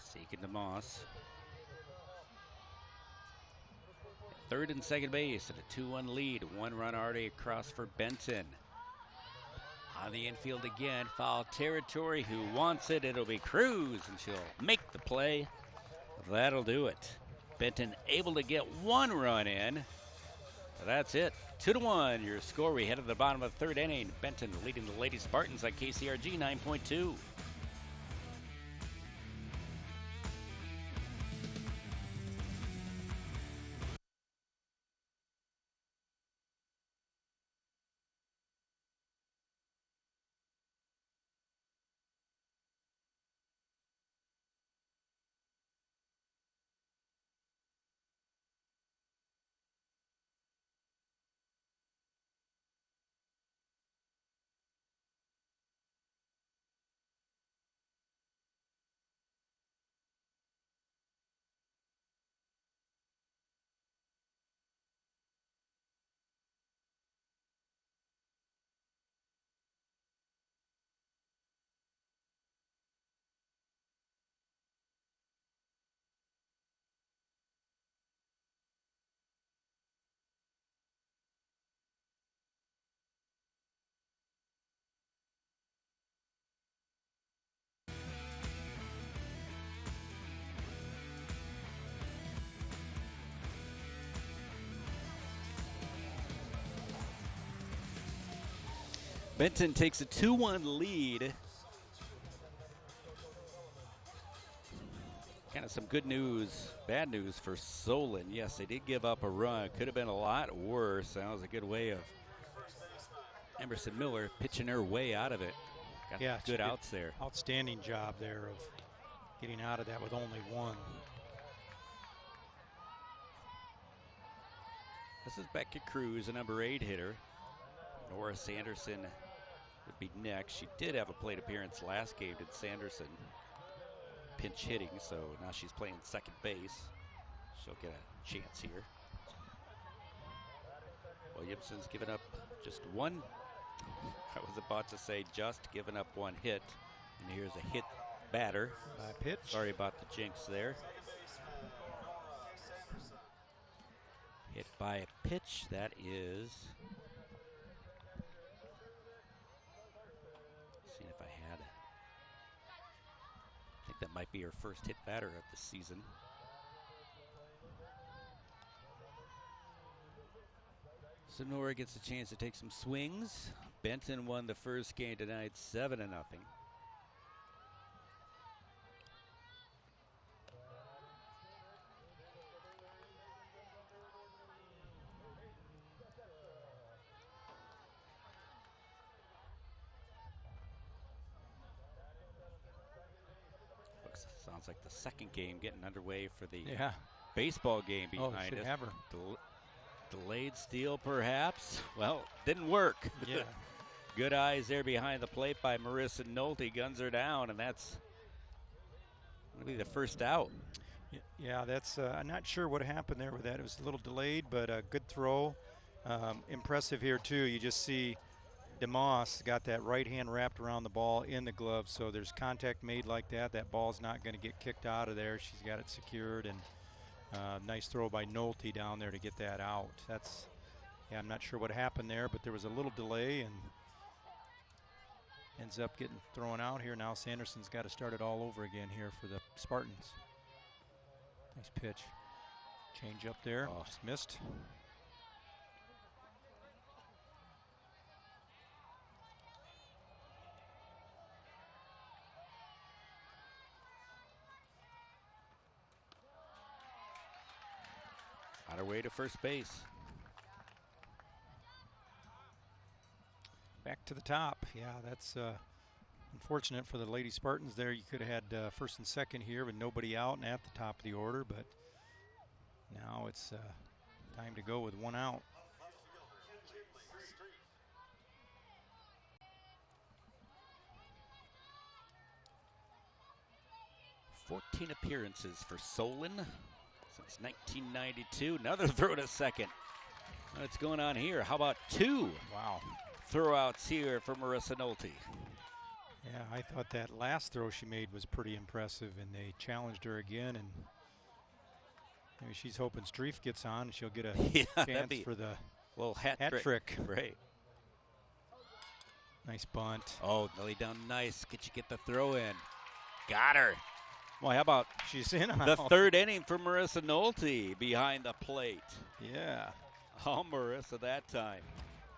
Seeking to Moss. Third and second base and a 2-1 lead. 1 run already across for Benton. On the infield again, foul territory. Who wants it? It'll be Cruz, and she'll make the play. That'll do it. Benton able to get 1 run in. That's it. 2-1. Your score. We head to the bottom of the 3rd inning. Benton leading the Lady Spartans on KCRG 9.2. Benton takes a 2-1 lead. Kind of some good news, bad news for Solon. Yes, they did give up a run. Could have been a lot worse. That was a good way of Emerson Miller pitching her way out of it. Got good outs there. Outstanding job there of getting out of that with only one. This is Becca Cruz, a number 8 hitter. Nora Sanderson would be next. She did have a plate appearance last game, did Sanderson. Pinch hitting, so now she's playing second base. She'll get a chance here. Williamson's given up just one. I was about to say just given up one hit. And here's a hit batter. Pitch. Sorry about the jinx there. Hit by a pitch. That is. Seeing if I had. I think that might be her first hit batter of the season. Sonora gets a chance to take some swings. Benton won the first game tonight 7-0. Sounds like the second game getting underway for the baseball game behind us. Have her. Delayed steal, perhaps. Well, didn't work. Yeah. Good eyes there behind the plate by Marissa Nolte. Guns her down, and that's going to be the first out. Yeah, that's. I'm not sure what happened there with that. It was a little delayed, but a good throw. Impressive here, too. You just see DeMoss got that right hand wrapped around the ball in the glove, so there's contact made like that. That ball's not going to get kicked out of there. She's got it secured, and nice throw by Nolte down there to get that out. That's, I'm not sure what happened there, but there was a little delay and ends up getting thrown out here. Now Sanderson's got to start it all over again here for the Spartans. Nice pitch. Change up there. Just missed. On her way to first base. Back to the top. Yeah, that's unfortunate for the Lady Spartans there. You could have had first and second here with nobody out and at the top of the order, but now it's time to go with one out. "14 appearances for Solon since 1992. Another throw to second. What's going on here? How about 2? Wow. Throwouts here for Marissa Nolte. Yeah, I thought that last throw she made was pretty impressive, and they challenged her again, and maybe she's hoping Streif gets on and she'll get a chance for the little hat trick. Right. Nice bunt. Oh, lay down nice. Get the throw in. Got her. Well, how about she's in on the third inning for Marissa Nolte behind the plate. Yeah. All Marissa that time.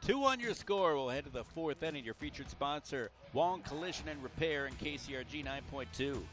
2-1 your score. We'll head to the 4th inning. Your featured sponsor, Wong Collision and Repair and KCRG 9.2.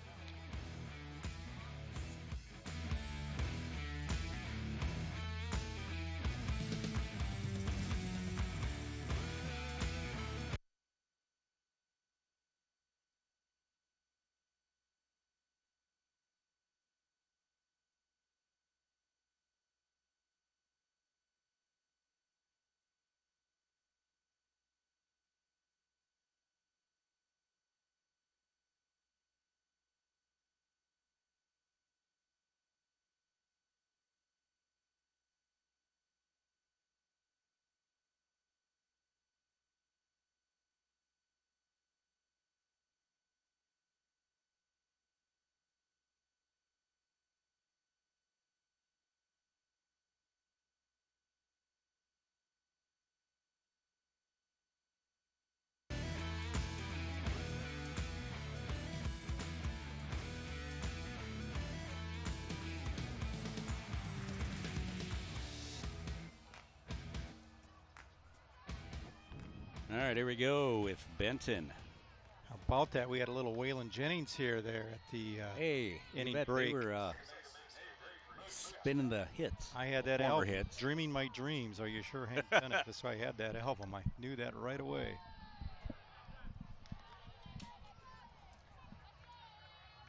All right, here we go with Benton. How about that? We had a little Waylon Jennings here there at the inning break. They were spinning the hits. I had that Former album, hits. Dreaming My Dreams. Are you sure, Hank Bennett? That's why I had that album. I knew that right away.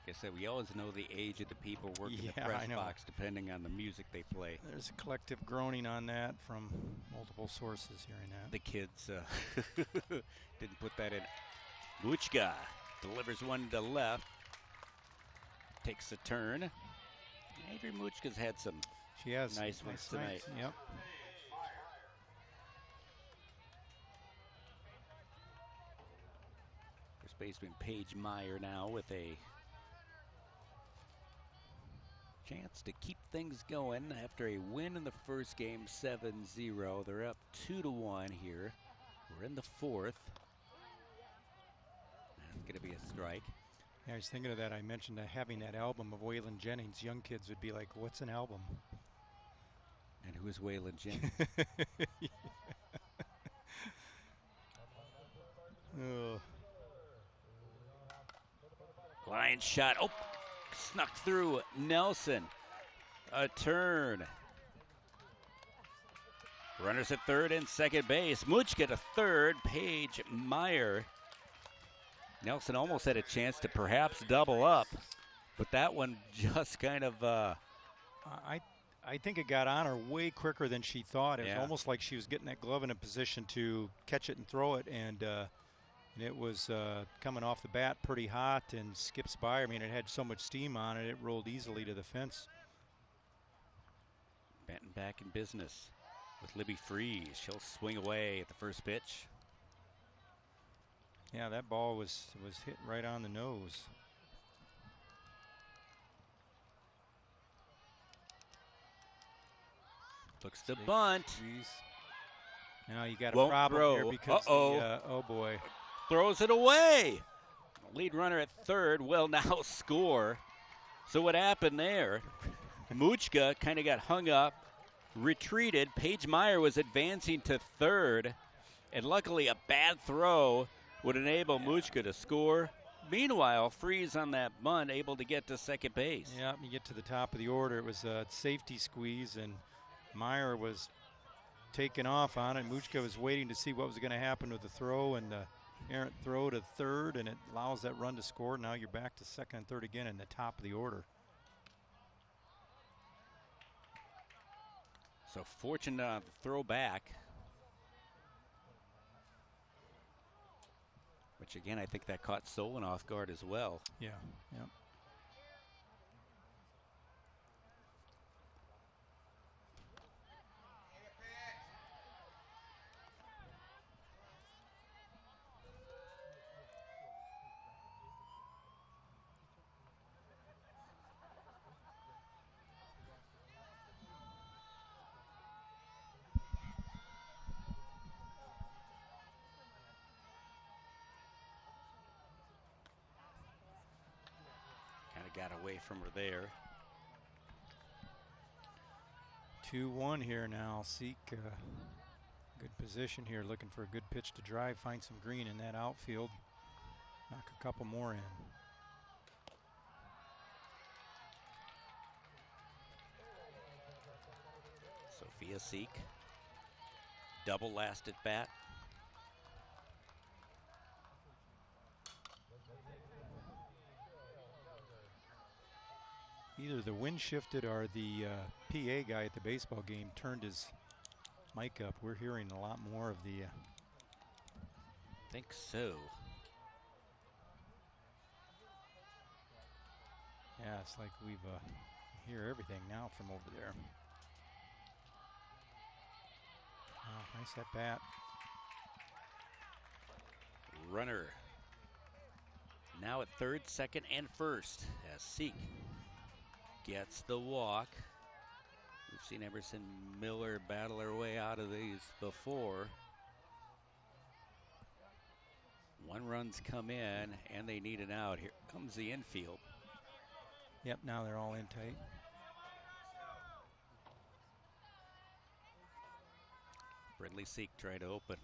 Like I said, we always know the age of the people working the Yeah, press I know. box depending on the music they play. There's a collective groaning on that from multiple sources hearing that. The kids didn't put that in. Muchka delivers one to left. Takes a turn. Adrian Muchka's had some She has nice ones tonight. Yep. First baseman Paige Meyer now with a chance to keep things going after a win in the first game, 7-0. They're up 2-1 here. We're in the fourth. That's going to be a strike. Yeah, I was thinking of that. I mentioned having that album of Waylon Jennings. Young kids would be like, what's an album? And who is Waylon Jennings? Oh. Line shot. Oh, snuck through Nelson. A turn. Runners at third and second base. Muchka to third. Paige Meyer. Nelson almost had a chance to perhaps double up, but that one just kind of. I think it got on her way quicker than she thought. It was Yeah. almost like she was getting that glove in a position to catch it and throw it, and it was coming off the bat pretty hot and skips by. I mean, it had so much steam on it, it rolled easily to the fence. Benton back in business with Libby Freeze. She'll swing away at the first pitch. Yeah, that ball was hit right on the nose. Looks to bunt. Jeez. Now you got a Won't problem throw. here because oh boy. Throws it away. Lead runner at third will now score. So what happened there? Muchka kind of got hung up, retreated. Paige Meyer was advancing to third, and luckily a bad throw would enable Muchka to score. Meanwhile, Freeze on that bunt able to get to second base. Yeah, you get to the top of the order. It was a safety squeeze, and Meyer was taking off on it. Muchka was waiting to see what was going to happen with the throw, and the errant throw to third, and it allows that run to score. Now you're back to second and third again in the top of the order. So fortunate on the throw back. Which again, I think that caught Solon off guard as well. Yeah, yeah. Kind of got away from her there. 2-1 here now. Seek good position here, looking for a good pitch to drive, find some green in that outfield. Knock a couple more in. Sophia Seek. Double last at bat. Either the wind shifted or the PA guy at the baseball game turned his mic up. We're hearing a lot more of the. I think so. Yeah, it's like we've hear everything now from over there. Oh, nice at bat. Runner now at third, second, and first as Seek gets the walk. We've seen Emerson Miller battle her way out of these before. One run's come in, and they need an out. Here comes the infield. Yep, now they're all in tight. Brindley Seek tried to open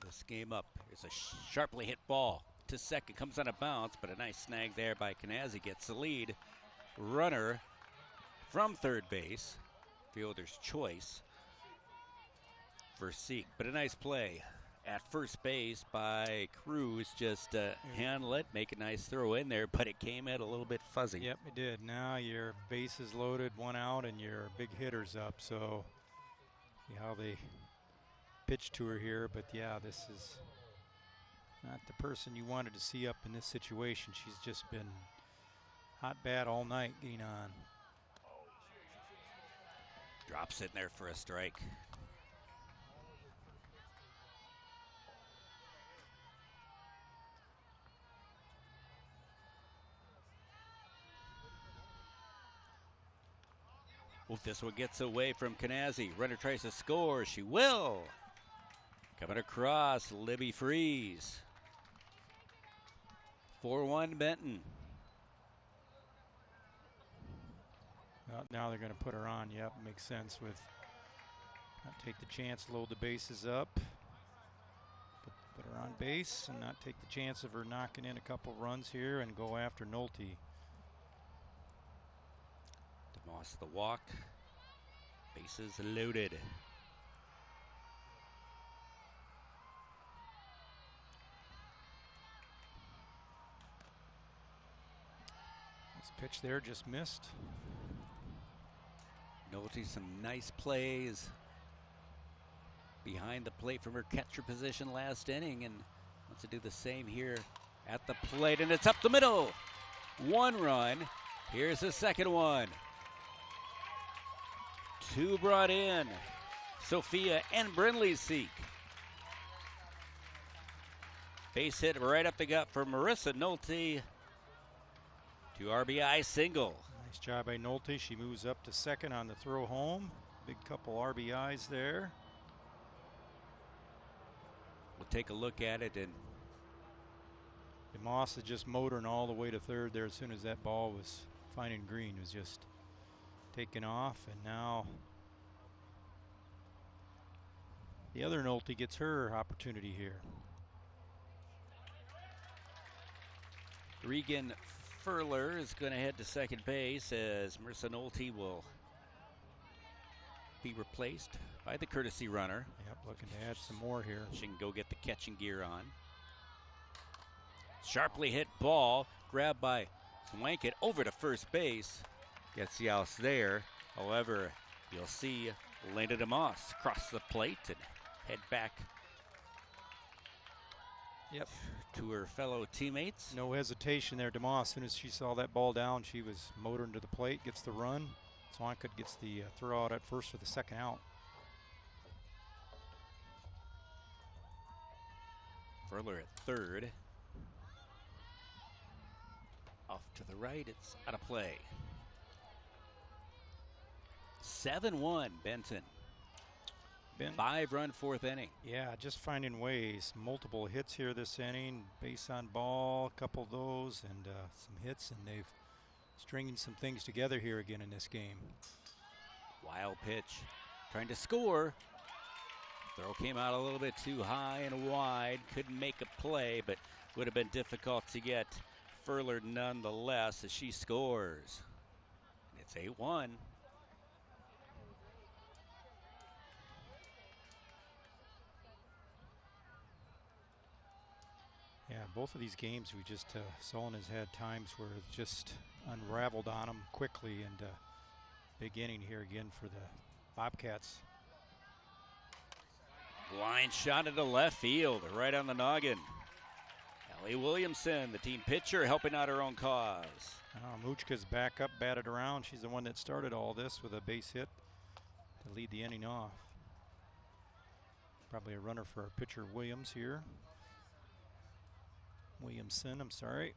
this game up. It's a sharply hit ball to second. Comes on a bounce, but a nice snag there by Kanazi. Gets the lead. Runner from third base. Fielder's choice for Seek. But a nice play at first base by Cruz. Just handle it, make a nice throw in there, but it came in a little bit fuzzy. Yep, it did. Now your base is loaded, 1 out, and your big hitter's up. So see how they pitch to her here. But yeah, this is not the person you wanted to see up in this situation. She's just been hot bat all night getting on. Drops it in there for a strike. Well, this one gets away from Kanazi. Runner tries to score. She will. Coming across, Libby Freeze. 4-1 Benton. Well, now they're going to put her on. Yep, makes sense with not take the chance, load the bases up. Put her on base and not take the chance of her knocking in a couple runs here and go after Nolte. DeMoss the walk. Bases loaded. This pitch there just missed. Nolte some nice plays behind the plate from her catcher position last inning, and wants to do the same here at the plate, and it's up the middle. 1 run. Here's the second one. 2 brought in. Sophia and Brindley Seek. Base hit right up the gut for Marissa Nolte. 2 RBI single. Nice job by Nolte. She moves up to second on the throw home. Big couple RBIs there. We'll take a look at it, and DeMoss is just motoring all the way to third there as soon as that ball was finding green. It was just taken off, and now the other Nolte gets her opportunity here. Regan Furler is going to head to second base as Marissa Nolte will be replaced by the courtesy runner. Yep, looking to add some more here. She can go get the catching gear on. Sharply hit ball, grabbed by Swanket over to first base. Gets the outs there. However, you'll see Lena DeMoss cross the plate and head back to her fellow teammates. No hesitation there, DeMoss. As soon as she saw that ball down, she was motoring to the plate, gets the run. Swanket gets the throw out at first for the second out. Furler at third. Off to the right, it's out of play. 7-1 Benton. 5-run fourth inning. Yeah, just finding ways. Multiple hits here this inning. Base on ball, a couple of those, and some hits, and they've stringing some things together here again in this game. Wild pitch, trying to score. Throw came out a little bit too high and wide. Couldn't make a play, but would have been difficult to get Furler nonetheless as she scores. It's 8-1. Yeah, both of these games we just, Solon has had times where it's just unraveled on them quickly, and big inning here again for the Bobcats. Line shot into left field, right on the noggin. Ellie Williamson, the team pitcher, helping out her own cause. Muchka's back up, batted around. She's the one that started all this with a base hit to lead the inning off. Probably a runner for our pitcher Williams here. Williamson, I'm sorry.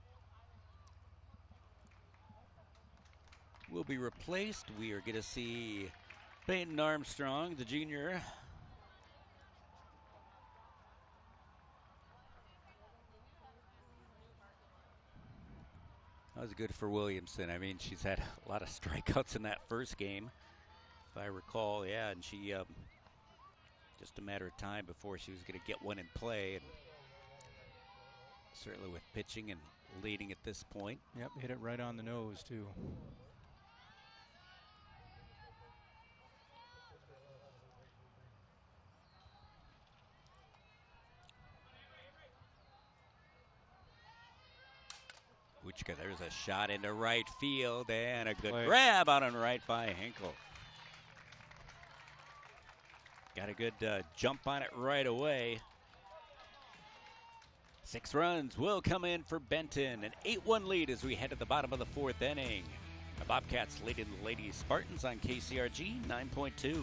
Will be replaced. We are going to see Peyton Armstrong, the junior. That was good for Williamson. I mean, she's had a lot of strikeouts in that first game, if I recall. Yeah, and she Just a matter of time before she was going to get one in play. And certainly with pitching and leading at this point. Yep, hit it right on the nose, too. Uchka, there's a shot into right field and a good Play. grab out on right by Hinkle. Got a good jump on it right away. 6 runs will come in for Benton. An 8-1 lead as we head to the bottom of the 4th inning. The Bobcats leading the Lady Spartans on KCRG 9.2.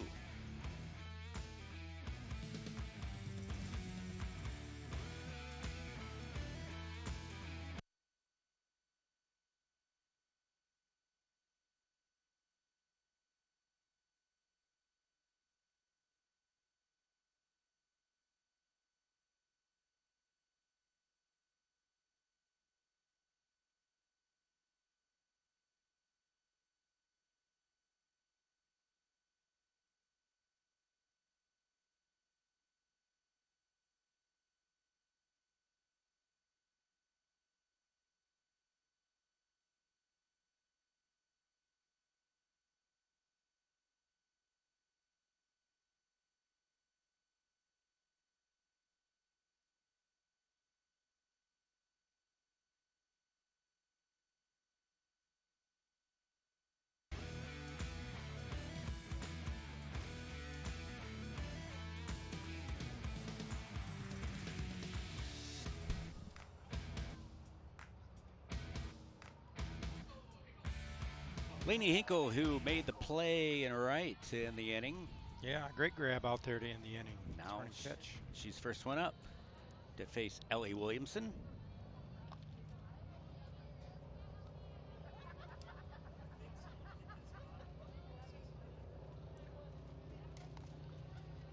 Lainey Hinkle, who made the play and right in the inning. Yeah, great grab out there to end the inning. Now catch. She's first one up to face Ellie Williamson.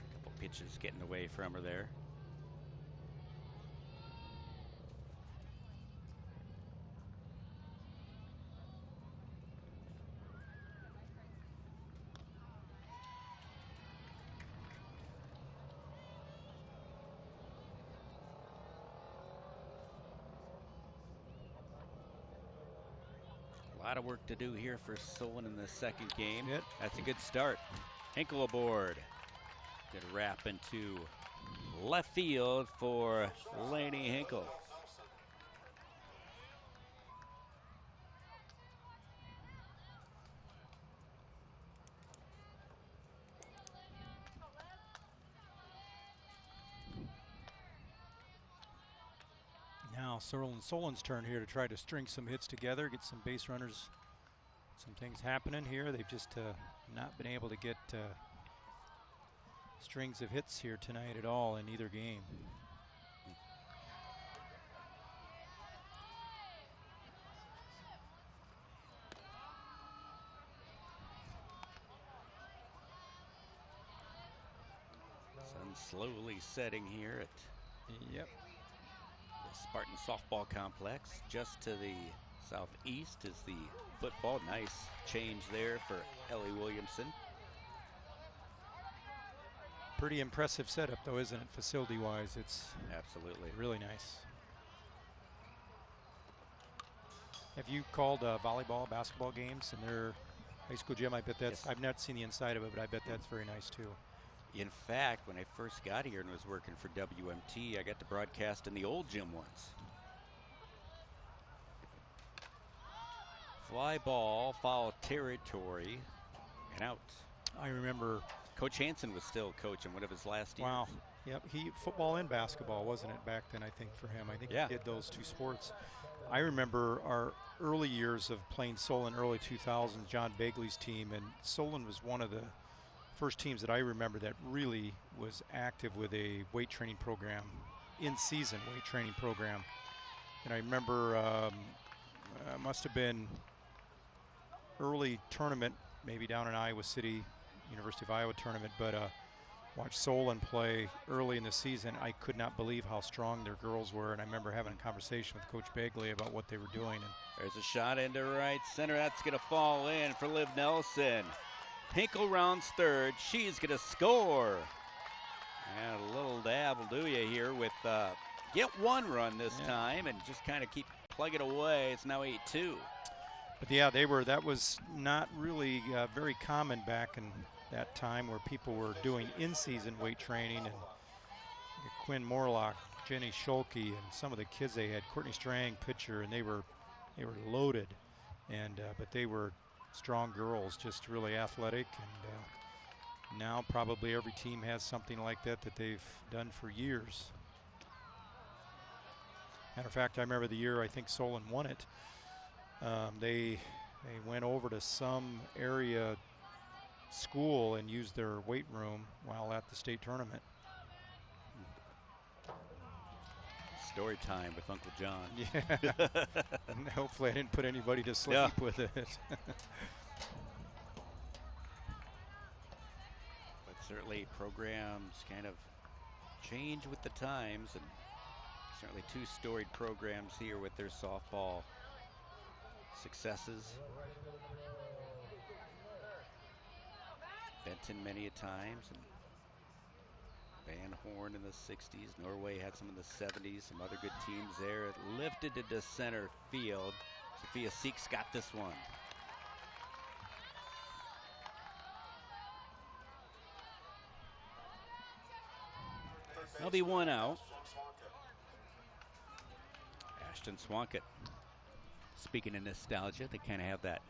A couple pitches getting away from her there. A lot of work to do here for Solon in the second game. Hit. That's a good start. Hinkle aboard. Good wrap into left field for Lainey Hinkle. Now Solon's turn here to try to string some hits together, get some base runners, some things happening here. They've just not been able to get strings of hits here tonight at all in either game. Sun slowly setting here at Yep. the Spartan Softball Complex. Just to the southeast is the football. Nice change there for Ellie Williamson. Pretty impressive setup though, isn't it, facility-wise? It's Absolutely. really nice. Have you called volleyball, basketball games in their high school gym? I bet that's, Yes. I've not seen the inside of it, but I bet that's very nice too. In fact, when I first got here and was working for WMT, I got to broadcast in the old gym once. Fly ball, foul territory, and out. I remember. Coach Hansen was still coaching one of his last years. Wow. Yep. Football and basketball, wasn't it, back then, I think, for him? I think Yeah. he did those two sports. I remember our early years of playing Solon, early 2000s, John Bagley's team, and Solon was one of the first teams that I remember that really was active with a weight training program, in-season weight training program. And I remember must have been early tournament, maybe down in Iowa City, University of Iowa tournament, but watched Solon play early in the season. I could not believe how strong their girls were, and I remember having a conversation with Coach Bagley about what they were doing. And there's a shot into right center. That's going to fall in for Liv Nelson. Hinkle rounds third. She's going to score. And a little dab will do you here with get one run this time and just kind of keep plugging away. It's now 8-2. But yeah, that was not really very common back in that time where people were doing in-season weight training, and Quinn Morlock, Jenny Schulke, and some of the kids they had, Courtney Strang, pitcher, and they were loaded, and but they were strong girls, just really athletic, and now probably every team has something like that they've done for years. Matter of fact, I remember the year I think Solon won it. They went over to some area school and used their weight room while at the state tournament. Story time with Uncle John. Yeah. And hopefully I didn't put anybody to sleep with it. But certainly programs kind of change with the times, and certainly two storied programs here with their softball successes. Benton many a times, and Van Horn in the 60s. Norway had some in the 70s, some other good teams there. It lifted into center field. Sophia Seeks got this one. There'll be one out. Ashton Swankett. Speaking of nostalgia, they kind of have that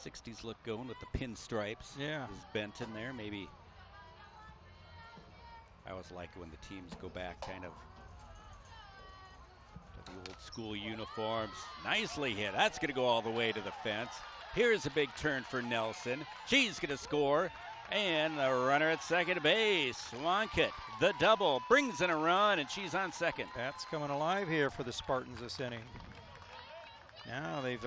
60s look going with the pinstripes. Yeah. There's Benton there, maybe. I always like it when the teams go back kind of to the old school uniforms. Nicely hit. That's going to go all the way to the fence. Here's a big turn for Nelson. She's going to score. And the runner at second base, Swankett, the double, brings in a run, and she's on second. That's coming alive here for the Spartans this inning. Now they've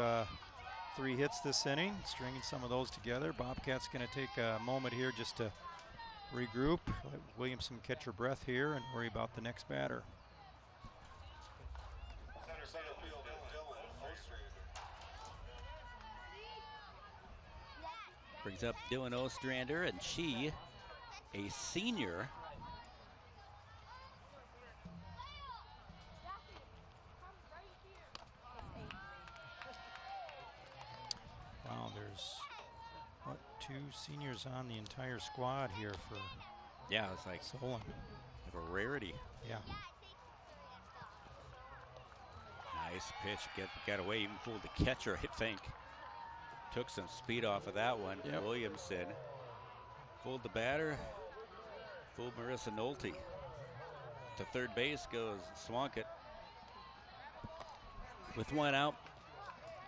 3 hits this inning, stringing some of those together. Bobcats going to take a moment here just to regroup, let Williamson catch her breath here, and worry about the next batter. Brings up Dylan Ostrander, and she, a senior. Wow, there's, 2 seniors on the entire squad here for It's like Solon. Of a rarity. Yeah. Nice pitch, got away, even fooled the catcher, I think. Took some speed off of that one. Yep. Williamson fooled the batter, fooled Marissa Nolte. To third base goes Swankett. With one out,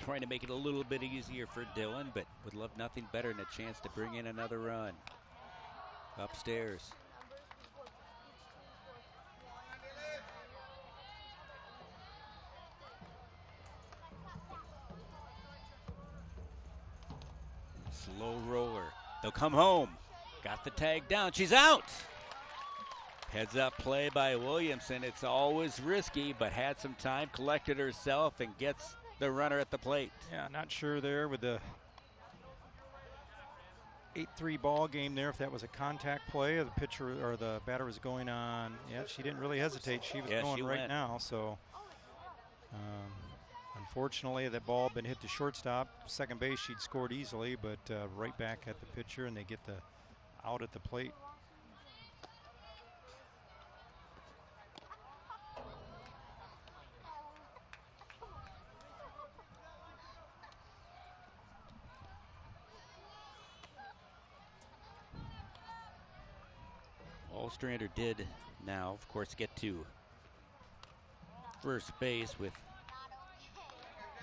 trying to make it a little bit easier for Dylan, but would love nothing better than a chance to bring in another run. Upstairs. Slow roller. They'll come home. Got the tag down. She's out. Heads up play by Williamson. It's always risky, but had some time, collected herself, and gets the runner at the plate. Yeah, not sure there with the 8-3 ball game there if that was a contact play or the pitcher or the batter was going on. Yeah, she didn't really hesitate. She was going right now. So unfortunately, that ball had been hit to shortstop. Second base, she'd scored easily, but right back at the pitcher, and they get the out at the plate. Ostrander did now, of course, get to first base with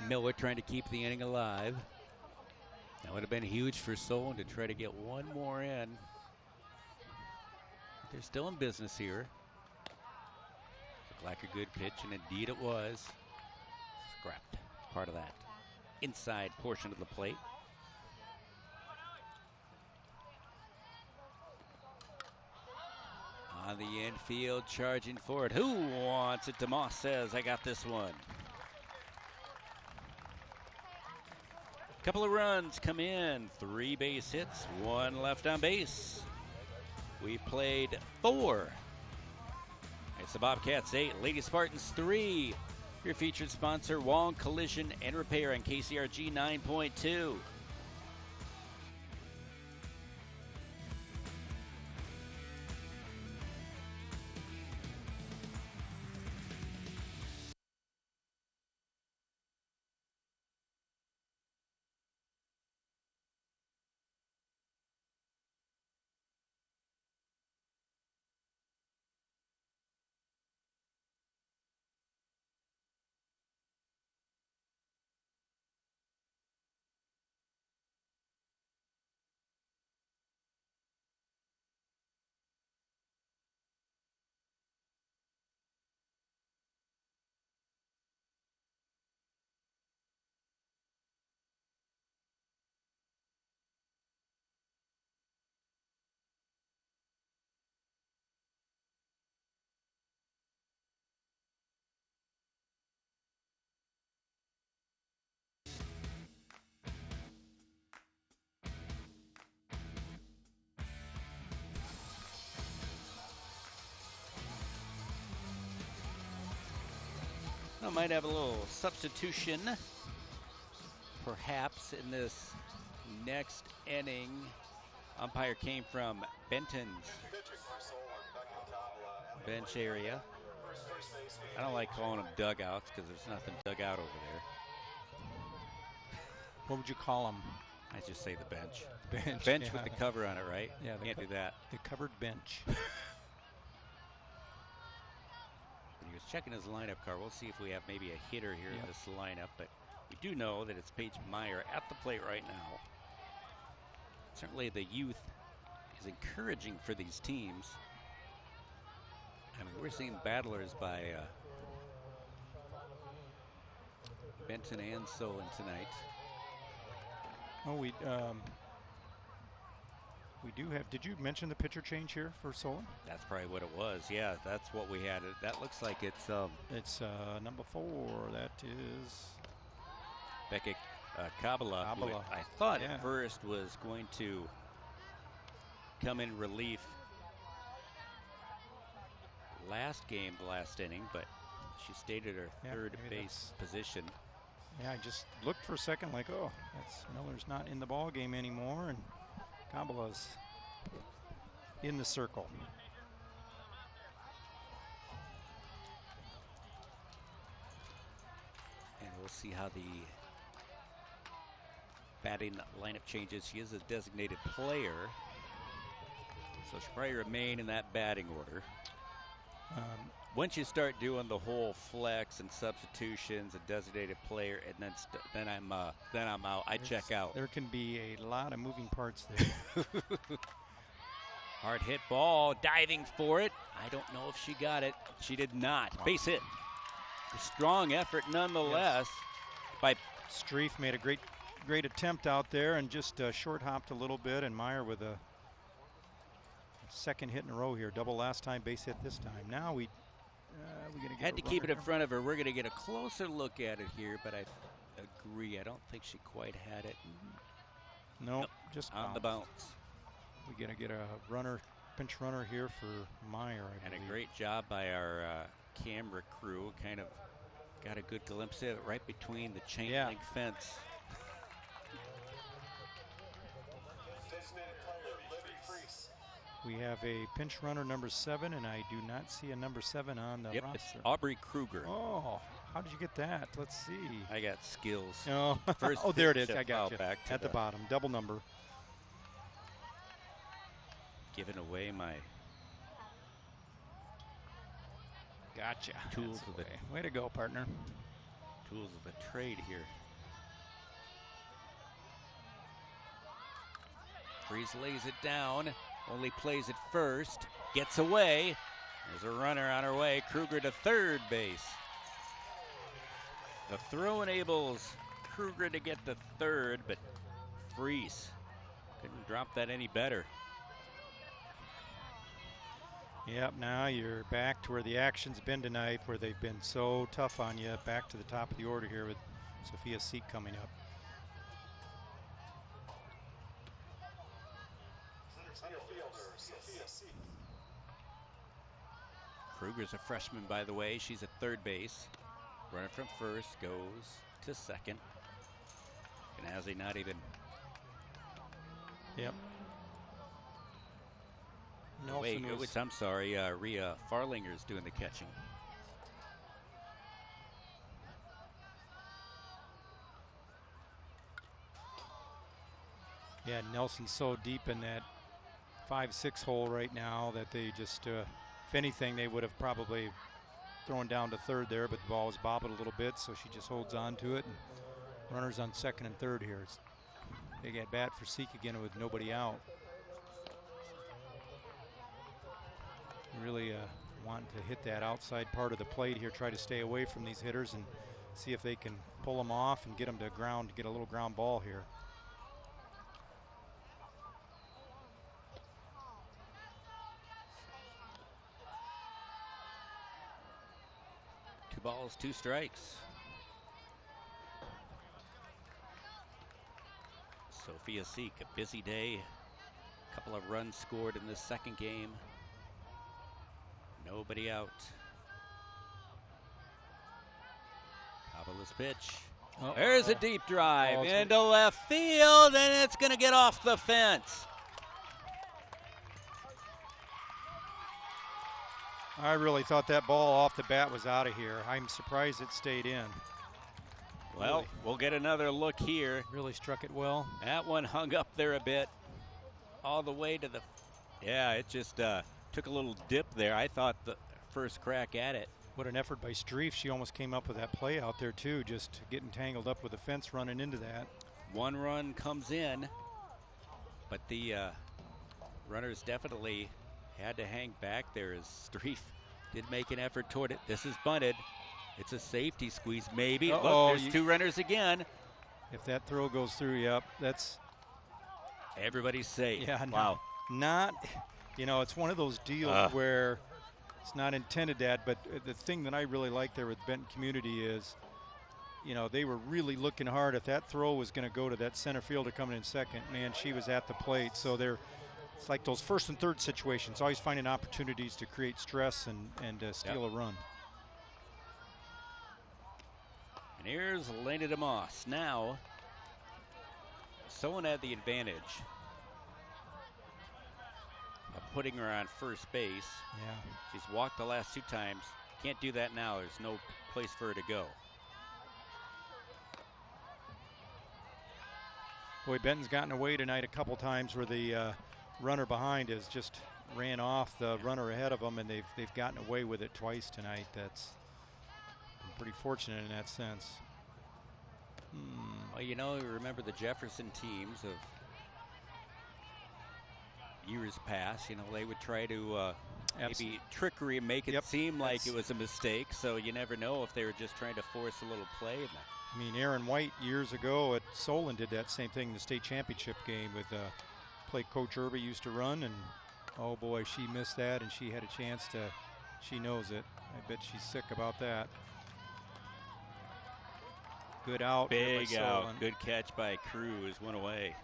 Miller trying to keep the inning alive. That would have been huge for Solon to try to get one more in. They're still in business here. Looked like a good pitch, and indeed it was. Scrapped part of that inside portion of the plate. On the infield, charging forward. Who wants it? DeMoss says, I got this one. Couple of runs come in. 3 base hits, 1 left on base. We played 4. It's the Bobcats 8, Lady Spartans 3. Your featured sponsor, Wong Collision and Repair on KCRG 9.2. I might have a little substitution, perhaps, in this next inning. Umpire came from Benton's bench area. I don't like calling them dugouts because there's nothing dug out over there. What would you call them? I just say the bench. Bench. Bench Yeah. with the cover on it, right? Yeah, Can't do that. The covered bench. He was checking his lineup card. We'll see if we have maybe a hitter here in this lineup, but we do know that it's Paige Meyer at the plate right now. Certainly the youth is encouraging for these teams. I mean, we're seeing battlers by Benton and Solon tonight. Oh, we do have. Did you mention the pitcher change here for Solon? That's probably what it was. Yeah, that's what we had. That looks like it's number 4. That is Becca Kabbalah. Who I thought at first was going to come in relief last game, the last inning, but she stayed at her third base position. Yeah, I just looked for a second like, oh, Miller's not in the ball game anymore, and Kabbalah's in the circle. And we'll see how the batting lineup changes. She is a designated player, so she'll probably remain in that batting order. Once you start doing the whole flex and substitutions, a designated player, and then I'm out. I check out. There can be a lot of moving parts there. Hard hit ball, diving for it. I don't know if she got it. She did not. Base hit. A strong effort nonetheless. By Streif made a great attempt out there and just short hopped a little bit, and Meyer with a second hit in a row here. Double last time, base hit this time. Now we had to keep it in front of her. We're going to get a closer look at it here, but I agree. I don't think she quite had it. Nope, just on the bounce. We got to get a pinch runner here for Meyer. And a great job by our camera crew. Kind of got a good glimpse of it right between the chain link fence. We have a pinch runner number 7, and I do not see a number 7 on the roster. It's Aubrey Kruger. Oh, how did you get that? Let's see. I got skills. Oh, there it is. I got you. Back at the bottom, double number. Giving away my gotcha. Tools of the way to go, partner. Tools of the trade here. Freeze lays it down. Only plays it first. Gets away. There's a runner on her way. Kruger to third base. The throw enables Kruger to get to third, but Freeze couldn't drop that any better. Yep, now you're back to where the action's been tonight, where they've been so tough on you. Back to the top of the order here with Sophia Seek coming up. Kruger's a freshman, by the way. She's at third base. Runner from first goes to second. Ganazzi not even. Yep. Wait, I'm sorry. Rhea Farlinger's doing the catching. Yeah, Nelson's so deep in that 5-6 hole right now that they just, if anything, they would have probably thrown down to third there, but the ball was bobbing a little bit, so she just holds on to it. And runners on second and third here. It's big at bat for Seek again with nobody out. Really want to hit that outside part of the plate here, try to stay away from these hitters and see if they can pull them off and get them to ground, get a little ground ball here. Two balls, two strikes. Sophia Seek, a busy day. A couple of runs scored in this second game. Nobody out. Fabulous pitch. There's a deep drive into left field, and it's going to get off the fence. I really thought that ball off the bat was out of here. I'm surprised it stayed in. Well, really, we'll get another look here. Really struck it well. That one hung up there a bit. All the way to the... Yeah, it just took a little dip there. I thought the first crack at it. What an effort by Streif. She almost came up with that play out there, too, just getting tangled up with the fence, running into that. One run comes in, but the runners definitely had to hang back there as Streif did make an effort toward it. This is bunted. It's a safety squeeze, maybe. Look, there's two runners again. If that throw goes through, yep, that's... Everybody's safe. Yeah, wow. Not, you know, it's one of those deals where it's not intended that, but the thing that I really like there with Benton Community is, you know, they were really looking hard. If that throw was going to go to that center fielder coming in second, man, she was at the plate. So it's like those first and third situations, always finding opportunities to create stress and steal a run. And here's Lena DeMoss. Now, Solon had the advantage of putting her on first base. Yeah. She's walked the last two times. Can't do that now. There's no place for her to go. Boy, Benton's gotten away tonight a couple times where the runner behind has just ran off the runner ahead of them, and they've gotten away with it twice tonight. That's been pretty fortunate in that sense. Well, you know, remember the Jefferson teams of years past, you know, they would try to maybe trickery and make it seem like it was a mistake, so you never know if they were just trying to force a little play. I mean, Aaron White years ago at Solon did that same thing in the state championship game with play Coach Irby used to run, and oh boy, she missed that, and she had a chance to, she knows it. I bet she's sick about that. Good out. Big out. Good catch by Cruz. One away.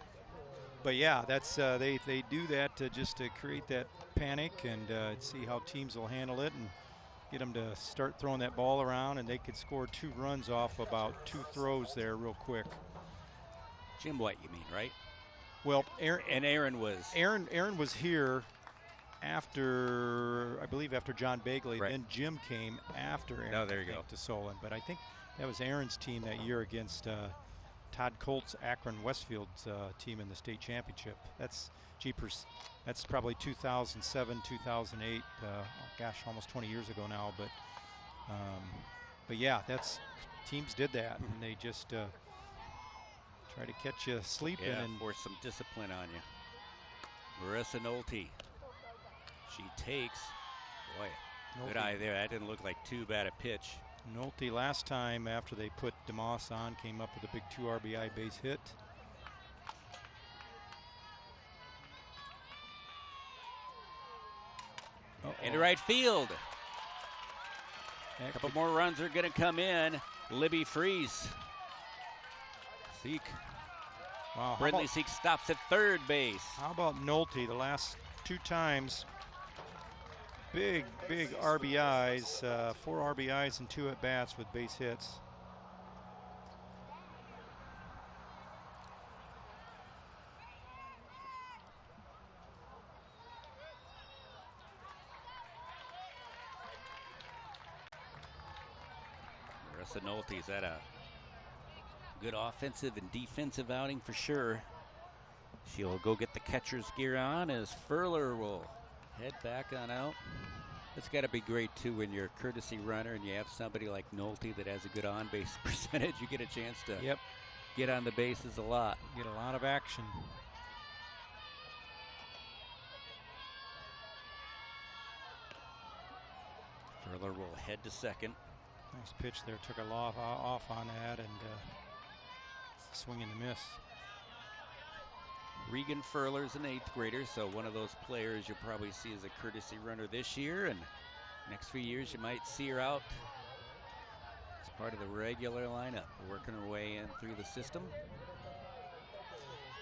But yeah, that's they do that just to create that panic and see how teams will handle it and get them to start throwing that ball around, and they could score 2 runs off about 2 throws there real quick. Jim White, you mean, right? Well, Aaron was here after, I believe, after John Bagley. Right. Then Jim came after Aaron. Oh, there you go. To Solon, but I think that was Aaron's team that year against Todd Colt's Akron Westfield's team in the state championship. That's jeepers. That's probably 2007, 2008. Gosh, almost 20 years ago now. But yeah, that's teams did that, and they just try to catch you sleeping and force some discipline on you. Marissa Nolte. She takes. Boy, good eye there. That didn't look like too bad a pitch. Nolte last time after they put DeMoss on came up with a big 2 RBI base hit. Into right field. A couple more runs are going to come in. Libby Freeze. Seek. Wow. Brindley Seek stops at third base. How about Nolte? The last 2 times big RBIs, 4 RBIs and 2 at-bats with base hits. Marissa Nolte's had a good offensive and defensive outing for sure. She'll go get the catcher's gear on as Furler will head back on out. It's got to be great, too, when you're a courtesy runner and you have somebody like Nolte that has a good on-base percentage. You get a chance to get on the bases a lot. Get a lot of action. Furler will head to second. Nice pitch there. Took a lot off on that and swing and a miss. Regan Furler's an 8th grader, so one of those players you'll probably see as a courtesy runner this year, and next few years you might see her out as part of the regular lineup, working her way in through the system.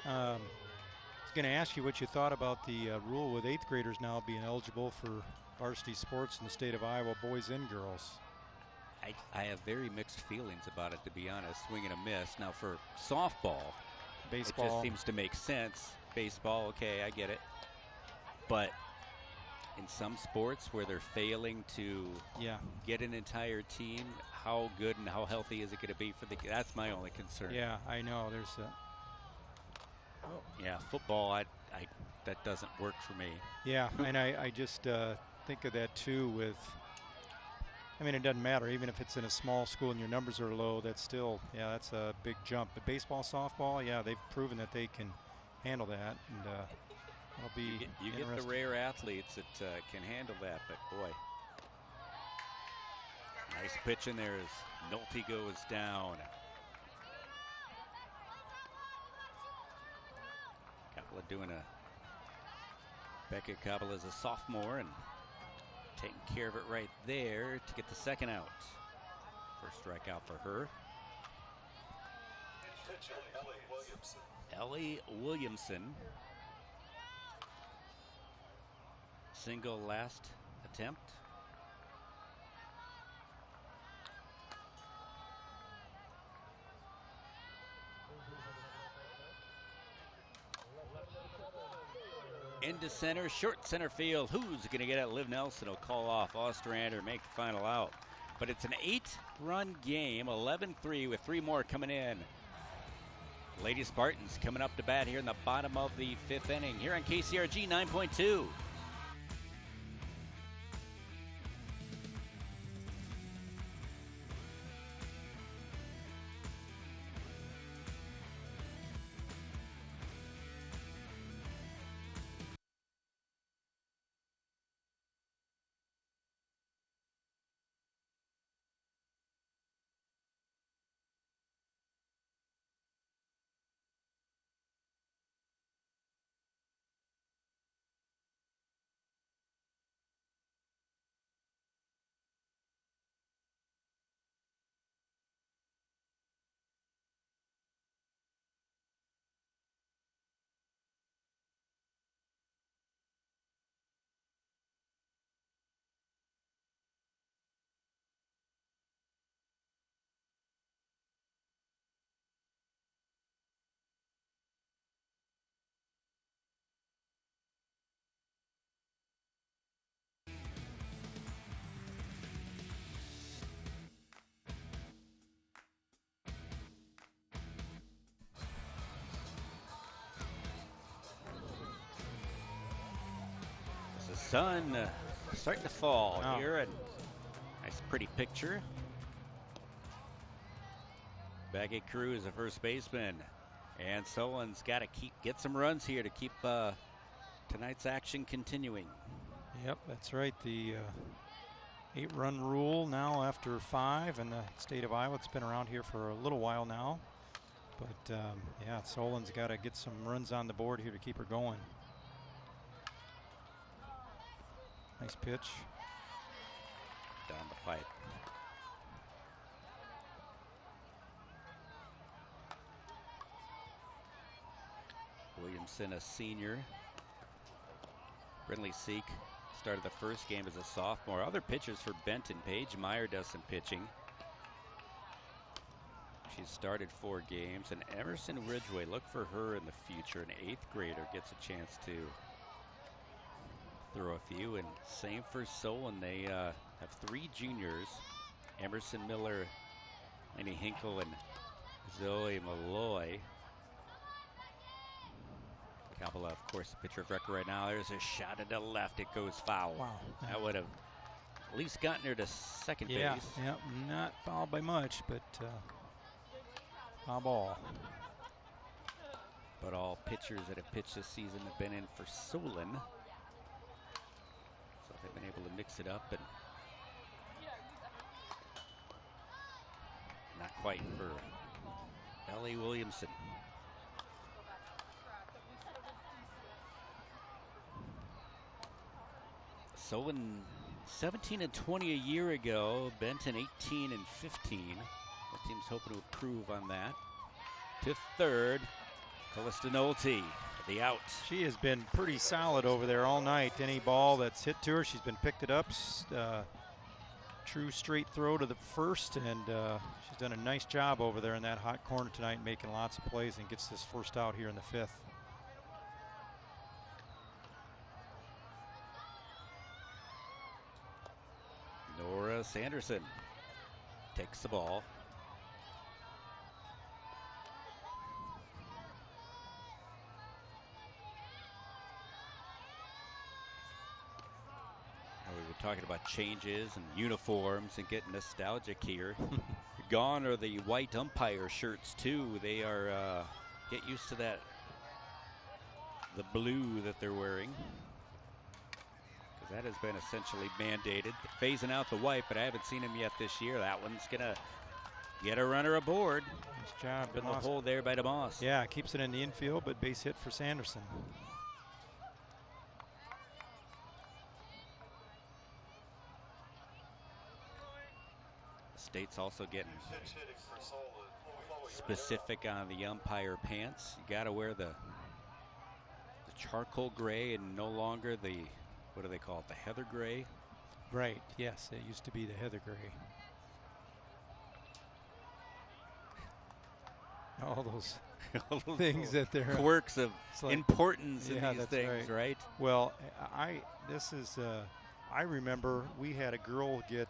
I was going to ask you what you thought about the rule with 8th graders now being eligible for varsity sports in the state of Iowa, boys and girls. I have very mixed feelings about it, to be honest. Swing and a miss. Now for softball, baseball, it just seems to make sense. Baseball, okay, I get it. But in some sports where they're failing to get an entire team, how good and how healthy is it going to be for the? That's my only concern. Yeah, I know. There's yeah, football, that doesn't work for me. Yeah, and I just think of that too with, I mean, it doesn't matter. Even if it's in a small school and your numbers are low, that's still, that's a big jump. But baseball, softball, they've proven that they can handle that. And it'll be You get the rare athletes that can handle that, but boy. Nice pitch in there as Nolte goes down. Kabbalah doing Becca Kabbalah is a sophomore and taking care of it right there to get the second out. First strikeout for her. Ellie Williamson. Single last attempt. Into center, short center field. Who's going to get it? Liv Nelson will call off Ostrander, make the final out. But it's an 8-run game, 11-3 with 3 more coming in. Lady Spartans coming up to bat here in the bottom of the 5th inning here on KCRG 9.2. The sun starting to fall here, and nice pretty picture. Baggett Cruz, the first baseman, and Solon's got to get some runs here to keep tonight's action continuing. Yep, that's right. The 8-run rule now after 5 in the state of Iowa. It's been around here for a little while now, but Solon's got to get some runs on the board here to keep her going. Nice pitch. Down the pipe. Williamson, a senior. Brindley Seek Started the first game as a sophomore. Other pitchers for Benton. Paige Meyer does some pitching. She's started 4 games. And Emerson Ridgway, look for her in the future. An 8th grader gets a chance to throw a few. And same for Solon. They have 3 juniors. Emerson Miller, Lenny Hinkle, and Zoe Malloy. Kabala, of course, the pitcher of record right now. There's a shot to the left. It goes foul. Wow. That would have at least gotten her to second base. Yeah, not fouled by much, but foul ball. But all pitchers that have pitched this season have been in for Solon. So they've been able to mix it up, and not quite for Ellie Williamson. Solon 17 and 20 a year ago. Benton 18 and 15. The team's hoping to improve on that. To third, Callista Nolte, the out. She has been pretty solid over there all night. Any ball that's hit to her, she's been picked it up. True straight throw to the first, and she's done a nice job over there in that hot corner tonight, making lots of plays, and gets this first out here in the 5th. Nora Sanderson takes the ball. We were talking about changes and uniforms and getting nostalgic here. Gone are the white umpire shirts too. They are get used to that, the blue that they're wearing. That has been essentially mandated. Phasing out the white, but I haven't seen him yet this year. That one's going to get a runner aboard. Nice job. In the hole there by DeMoss. Yeah, keeps it in the infield, but base hit for Sanderson. The state's also getting specific on the umpire pants. You got to wear the charcoal gray and no longer the, what do they call it, the heather gray? Right, yes, it used to be the heather gray. All those things that they're quirks of like, importance in these things, right? Well, I remember we had a girl get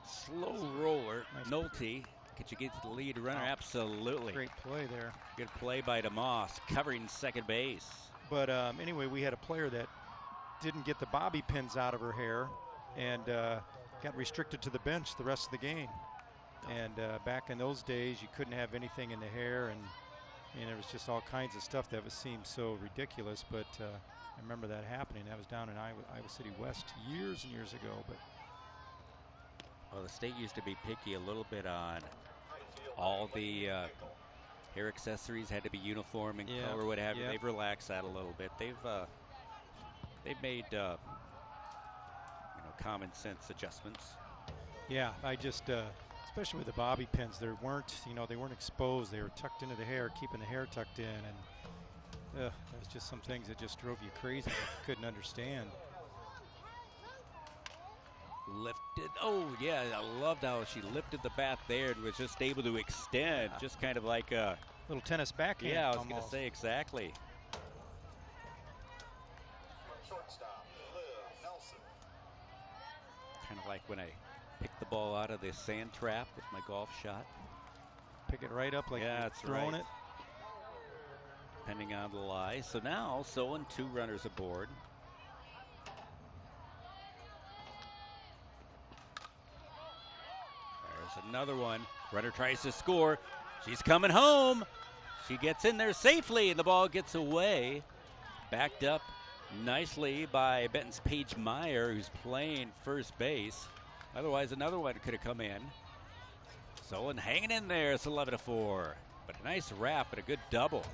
slow roller. Nice. Nolte, could you get to the lead runner? Absolutely. Great play there. Good play by DeMoss, covering second base. But anyway, we had a player that didn't get the bobby pins out of her hair and got restricted to the bench the rest of the game. And back in those days, you couldn't have anything in the hair, and there was just all kinds of stuff that seemed so ridiculous. But I remember that happening. That was down in Iowa City West years and years ago. But well, the state used to be picky a little bit on all the hair accessories had to be uniform in color, what have you. They've relaxed that a little bit. They've made common sense adjustments. Yeah, I just especially with the bobby pins, they weren't exposed. They were tucked into the hair, keeping the hair tucked in, and there was just some things that just drove you crazy that you couldn't understand. Lifted. Oh, yeah, I loved how she lifted the bat there and was just able to extend, just kind of like a little tennis backhand. Yeah, I was going to say exactly. Kind of like when I pick the ball out of the sand trap with my golf shot. Pick it right up like you're throwing it. Depending on the lie. So now, Solon 2 runners aboard. There's another one. Runner tries to score. She's coming home. She gets in there safely, and the ball gets away. Backed up nicely by Benton's Paige Meyer, who's playing first base. Otherwise, another one could have come in. Solon hanging in there. It's 11-4. But a nice wrap and a good double.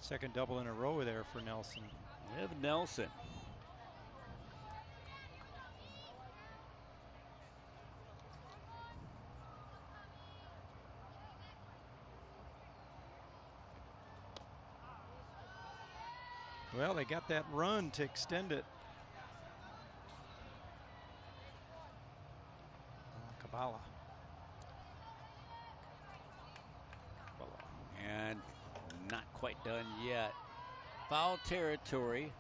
Second double in a row there for Nelson. Liv Nelson. Well, they got that run to extend it. Kabbalah. And not quite done yet. Foul territory.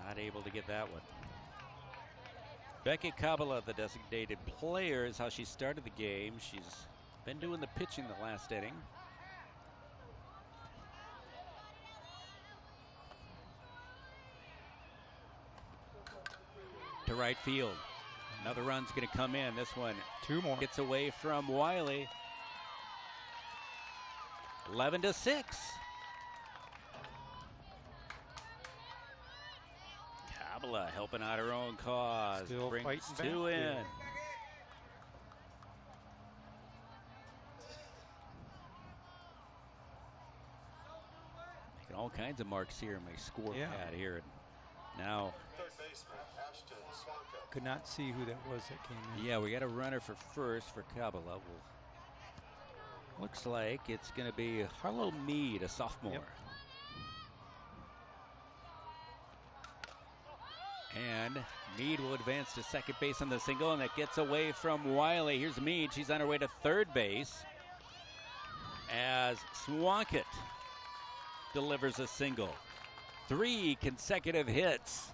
Not able to get that one. Becky Kabbalah, the designated player, is how she started the game. She's been doing the pitching the last inning. To right field. Another run's going to come in. This one 2 more. Gets away from Wiley. 11-6. Kabbalah helping out her own cause. Still Brings fighting 2 back. in. Yeah. Making all kinds of marks here in my score pad here. Now, could not see who that was that came in. Yeah, we got a runner for first for Kabbalah. Looks like it's going to be Harlow Mead, a sophomore. Yep. And Mead will advance to second base on the single, and that gets away from Wiley. Here's Mead. She's on her way to third base as Swankett delivers a single. 3 consecutive hits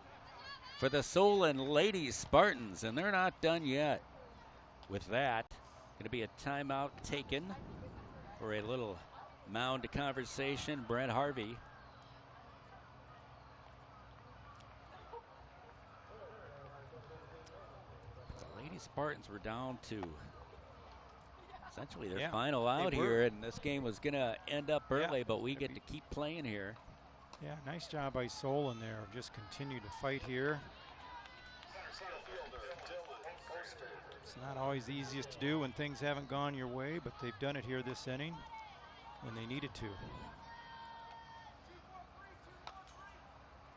for the Solon Lady Spartans, and they're not done yet. With that, going to be a timeout taken for a little mound conversation. Brent Harvey. The Lady Spartans were down to essentially their final out here, and this game was going to end up early, but we get to keep playing here. Yeah, nice job by Solon there. Just continue to fight here. It's not always the easiest to do when things haven't gone your way, but they've done it here this inning when they needed to.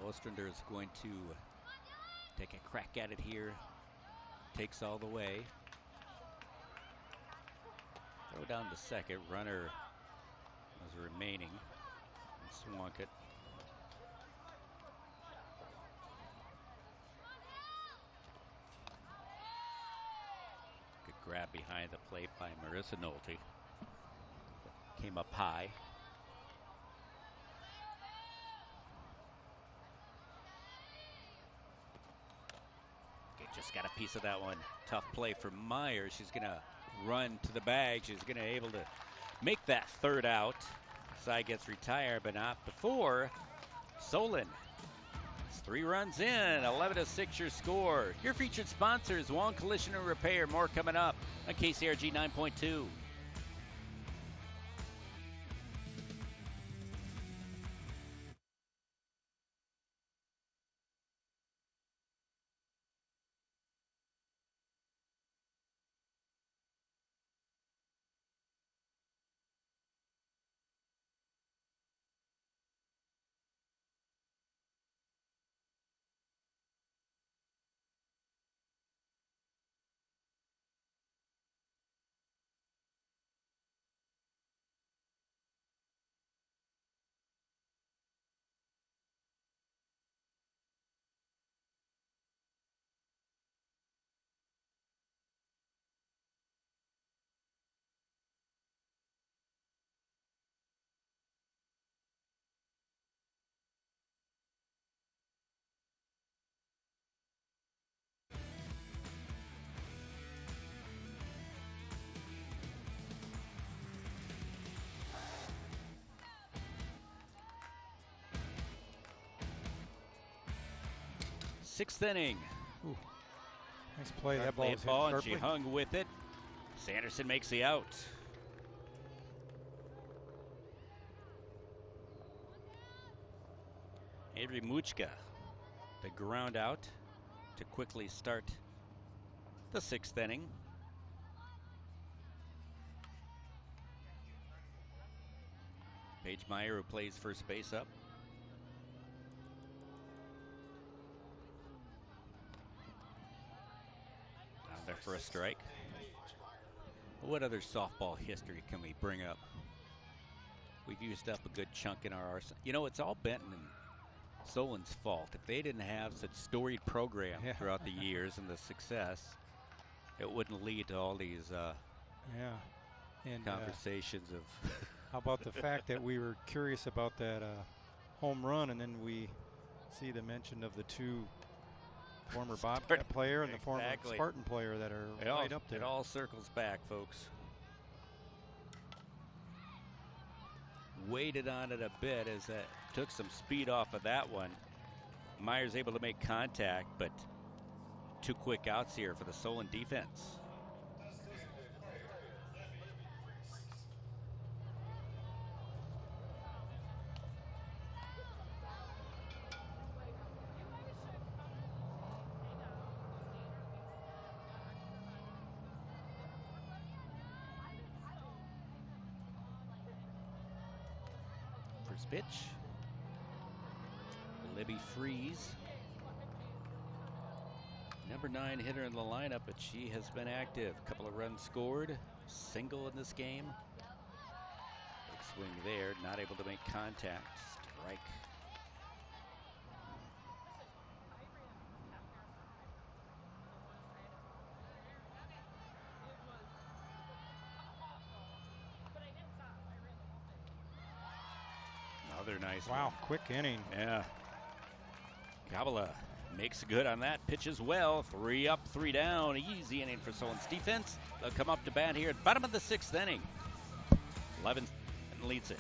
Ostrander is going to take a crack at it here. Takes all the way. Throw down to second. Runner is remaining. Swankett. Good grab behind the plate by Marissa Nolte. Came up high. Okay, just got a piece of that one. Tough play for Myers. She's going to run to the bag. She's going to be able to make that third out. Side gets retired, but not before Solon. It's 3 runs in, 11-6 your score. Your featured sponsors, Wong Collision and Repair. More coming up on KCRG 9.2. Sixth inning. Ooh, nice play. That ball was hit ball, and sharply. she hung with it. Sanderson makes the out. Avery Muchka, the ground out to quickly start the 6th inning. Paige Meyer, who plays first base, up. Down there for a strike. What other softball history can we bring up? We've used up a good chunk in our arsenal. You know, it's all Benton and Solon's fault. If they didn't have such storied program throughout the years and the success, it wouldn't lead to all these and conversations of. How about the fact that we were curious about that home run, and then we see the mention of the two former Bobcat player and the former Spartan player that are right up there. It all circles back, folks. Waited on it a bit as that took some speed off of that one. Myers able to make contact, but 2 quick outs here for the Solon defense. First pitch. Libby Freeze. Number 9 hitter in the lineup, but she has been active. A couple of runs scored. Single in this game. Big swing there. Not able to make contact. Strike. Another nice one. Quick inning. Yeah. Kabala makes good on that. Pitches well. 3 up, 3 down. Easy inning for Solon's defense. They'll come up to bat here at bottom of the 6th inning. 11 leads it.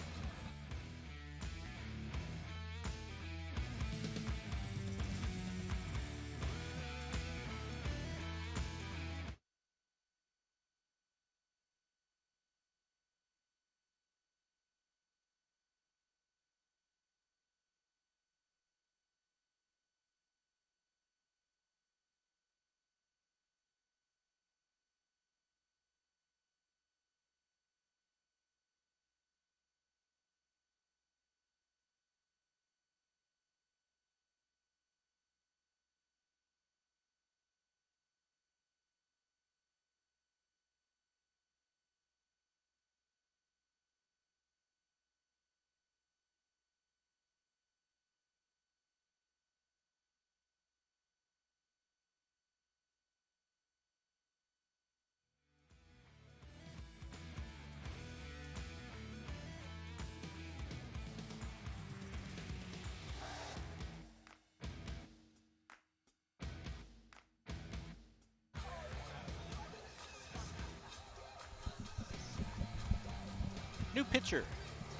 New pitcher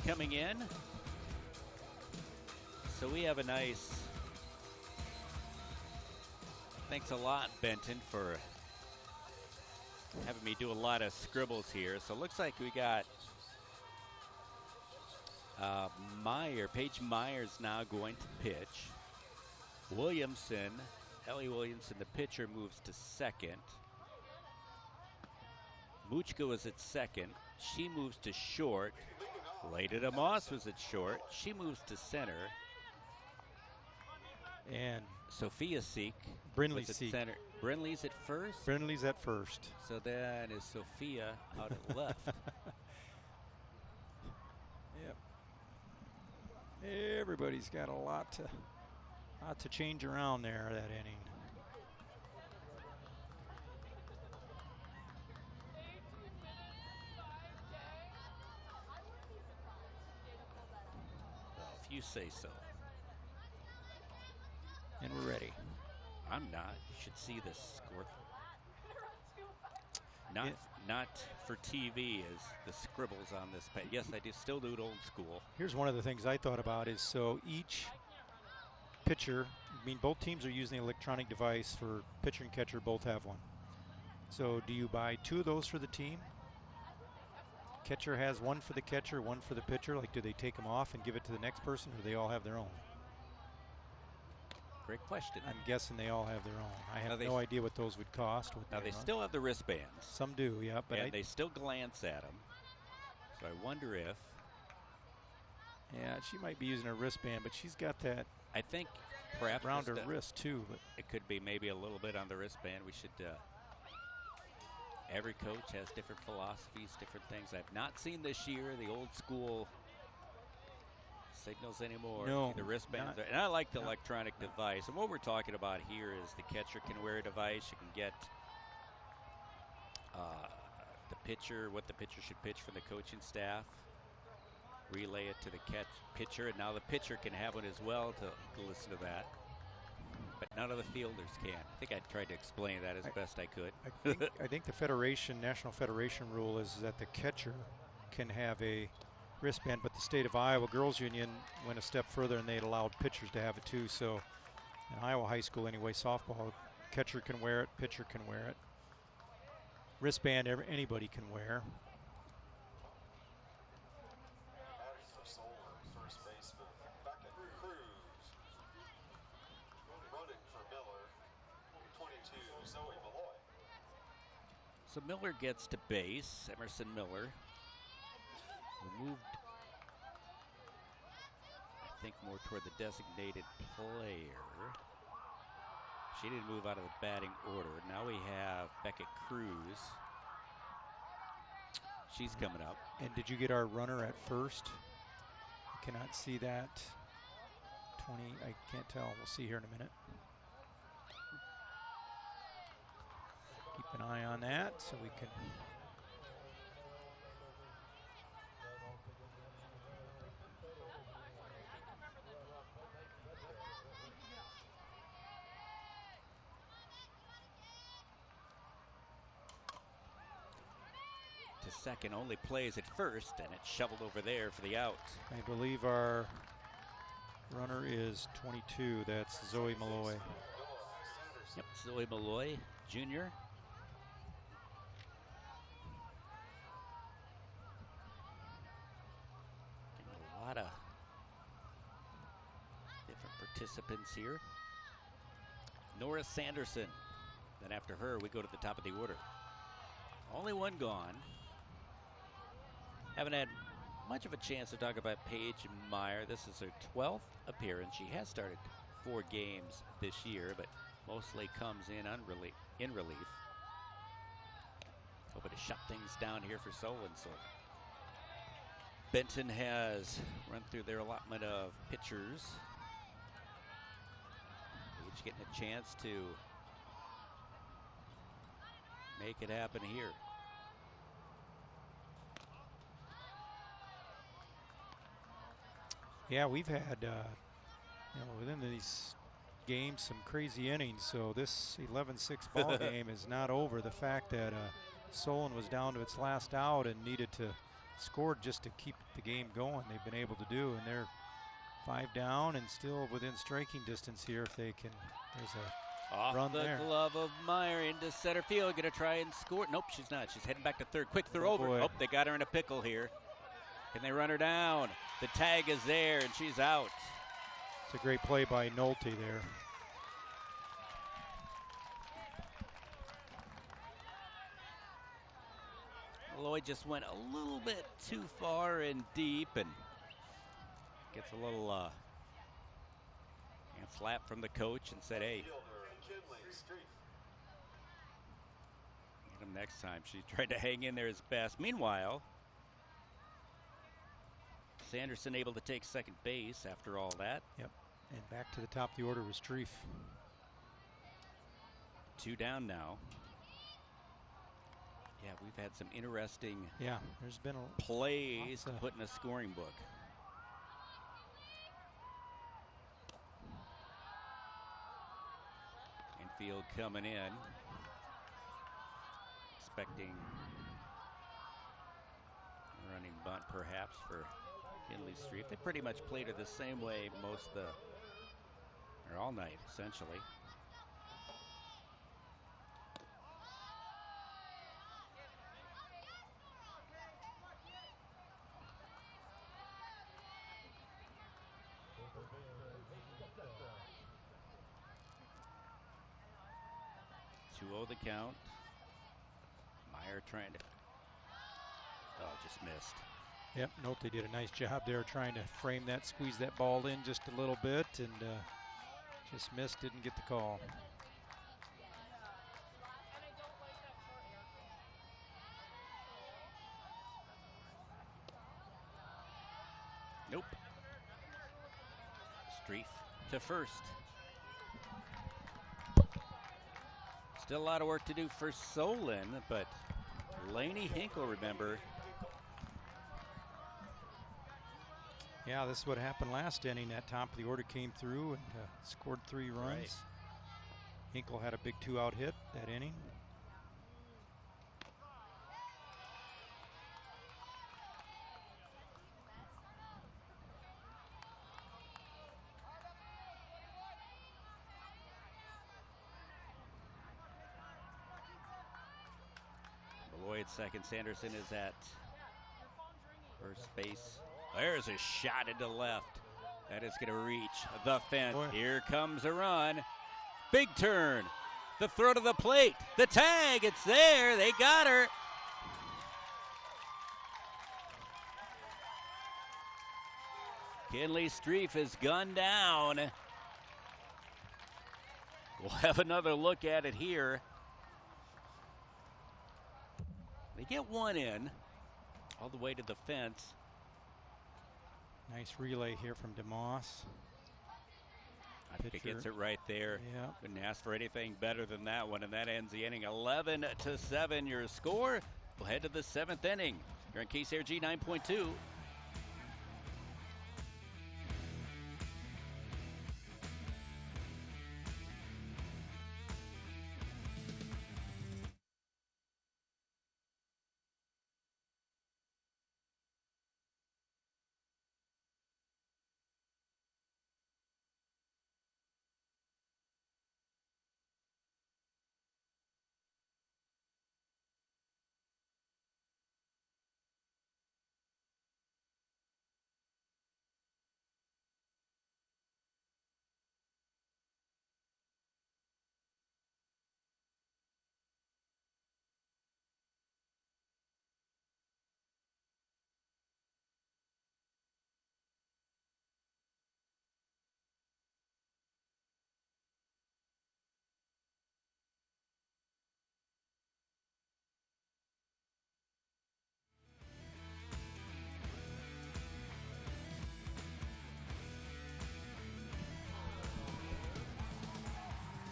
coming in. So we have a nice, thanks a lot, Benton, for having me do a lot of scribbles here. So it looks like we got Paige Myers now going to pitch. Williamson, Ellie Williamson, the pitcher, moves to second. Muchka was at second. She moves to short. Leda DeMoss was at short. She moves to center. And Sophia Seek. Brinley Seek. Center. Brinley's at first? Brinley's at first. So then is Sophia out at left. Yep. Everybody's got a lot to change around there that inning. You say so. And we're ready. I'm not. You should see this score. Not for TV as the scribbles on this page. Yes, I do still do it old school. Here's one of the things I thought about is so each pitcher, I mean both teams are using the electronic device for pitcher and catcher, both have one. So do you buy 2 of those for the team? Catcher has one for the catcher, one for the pitcher. Like, do they take them off and give it to the next person, or do they all have their own? Great question. I'm guessing they all have their own. I have no idea what those would cost. Now they still have the wristbands. Some do, yeah. But they still glance at them. So I wonder if. Yeah, she might be using a wristband, but she's got that. I think perhaps around her wrist too. But it could be maybe a little bit on the wristband. We should. Every coach has different philosophies, different things. I've not seen this year the old school signals anymore. No, The wristbands. not- And I like the no, electronic no. device. And what we're talking about here is the catcher can wear a device. You can get the pitcher, what the pitcher should pitch from the coaching staff. Relay it to the pitcher, and now the pitcher can have one as well to listen to that. But none of the fielders can. I think I tried to explain that as best I could. I think the National Federation rule is that the catcher can have a wristband, but the state of Iowa Girls Union went a step further and they allowed pitchers to have it too. So in Iowa high school anyway, softball, catcher can wear it, pitcher can wear it. Wristband anybody can wear. Batters for Solon, first baseman Beckett Cruz. Running for Miller, 22, Zoe Malloy. So Miller gets to base. Emerson Miller moved, I think, more toward the designated player. She didn't move out of the batting order. Now we have Beckett Cruz. She's coming up. And did you get our runner at first? I cannot see that. 20, I can't tell. We'll see here in a minute. Keep an eye on that so we can. To second, only plays at first, and it's shoveled over there for the out. I believe our runner is 22. That's Zoe Malloy. Yep, Zoe Malloy, Jr. A lot of different participants here. Nora Sanderson. Then after her, we go to the top of the order. Only one gone. Haven't had much of a chance to talk about Paige Meyer. This is her 12th appearance. She has started 4 games this year, but mostly comes in relief. Hoping to shut things down here for Solon. So Benton has run through their allotment of pitchers. Paige getting a chance to make it happen here. Yeah, we've had, within these games, some crazy innings. So this 11-6 ball game is not over. The fact that Solon was down to its last out and needed to score just to keep the game going, they've been able to do. And they're 5 down and still within striking distance here if they can. There's a Off run the there. glove of Meyer into center field. Going to try and score. Nope, she's not. She's heading back to third. Quick throw over. Boy. Oh, they got her in a pickle here. Can they run her down? The tag is there, and she's out. It's a great play by Nolte there. Lloyd just went a little bit too far and deep and gets a little slap from the coach and said, hey, get him next time. She tried to hang in there as best. Meanwhile, Sanderson able to take second base after all that. Yep. And back to the top of the order was Streif. 2 down now. Yeah, we've had some interesting there's been plays to put in a scoring book. Infield coming in. Expecting a running bunt perhaps for Kinley Streif. They pretty much played her the same way or all night, essentially. The count. Meyer trying to. Oh, just missed. Yep, Nolte did a nice job there trying to frame that, squeeze that ball in just a little bit, and just missed, didn't get the call. Nope. Streif to first. Still a lot of work to do for Solon, but Laney Hinkle, remember. Yeah, this is what happened last inning. That top of the order came through and scored 3 runs. Right. Hinkle had a big 2-out hit that inning. Lloyd second. Sanderson is at first base. There's a shot into left. That is going to reach the fence. Boy. Here comes a run. Big turn. The throw to the plate. The tag. It's there. They got her. Kinley Streif is gunned down. We'll have another look at it here. They get one in, all the way to the fence. Nice relay here from DeMoss. I think it gets it right there. Yeah. Couldn't ask for anything better than that one, and that ends the inning. 11-7 your score. We'll head to the 7th inning. You're on KCRG 9.2.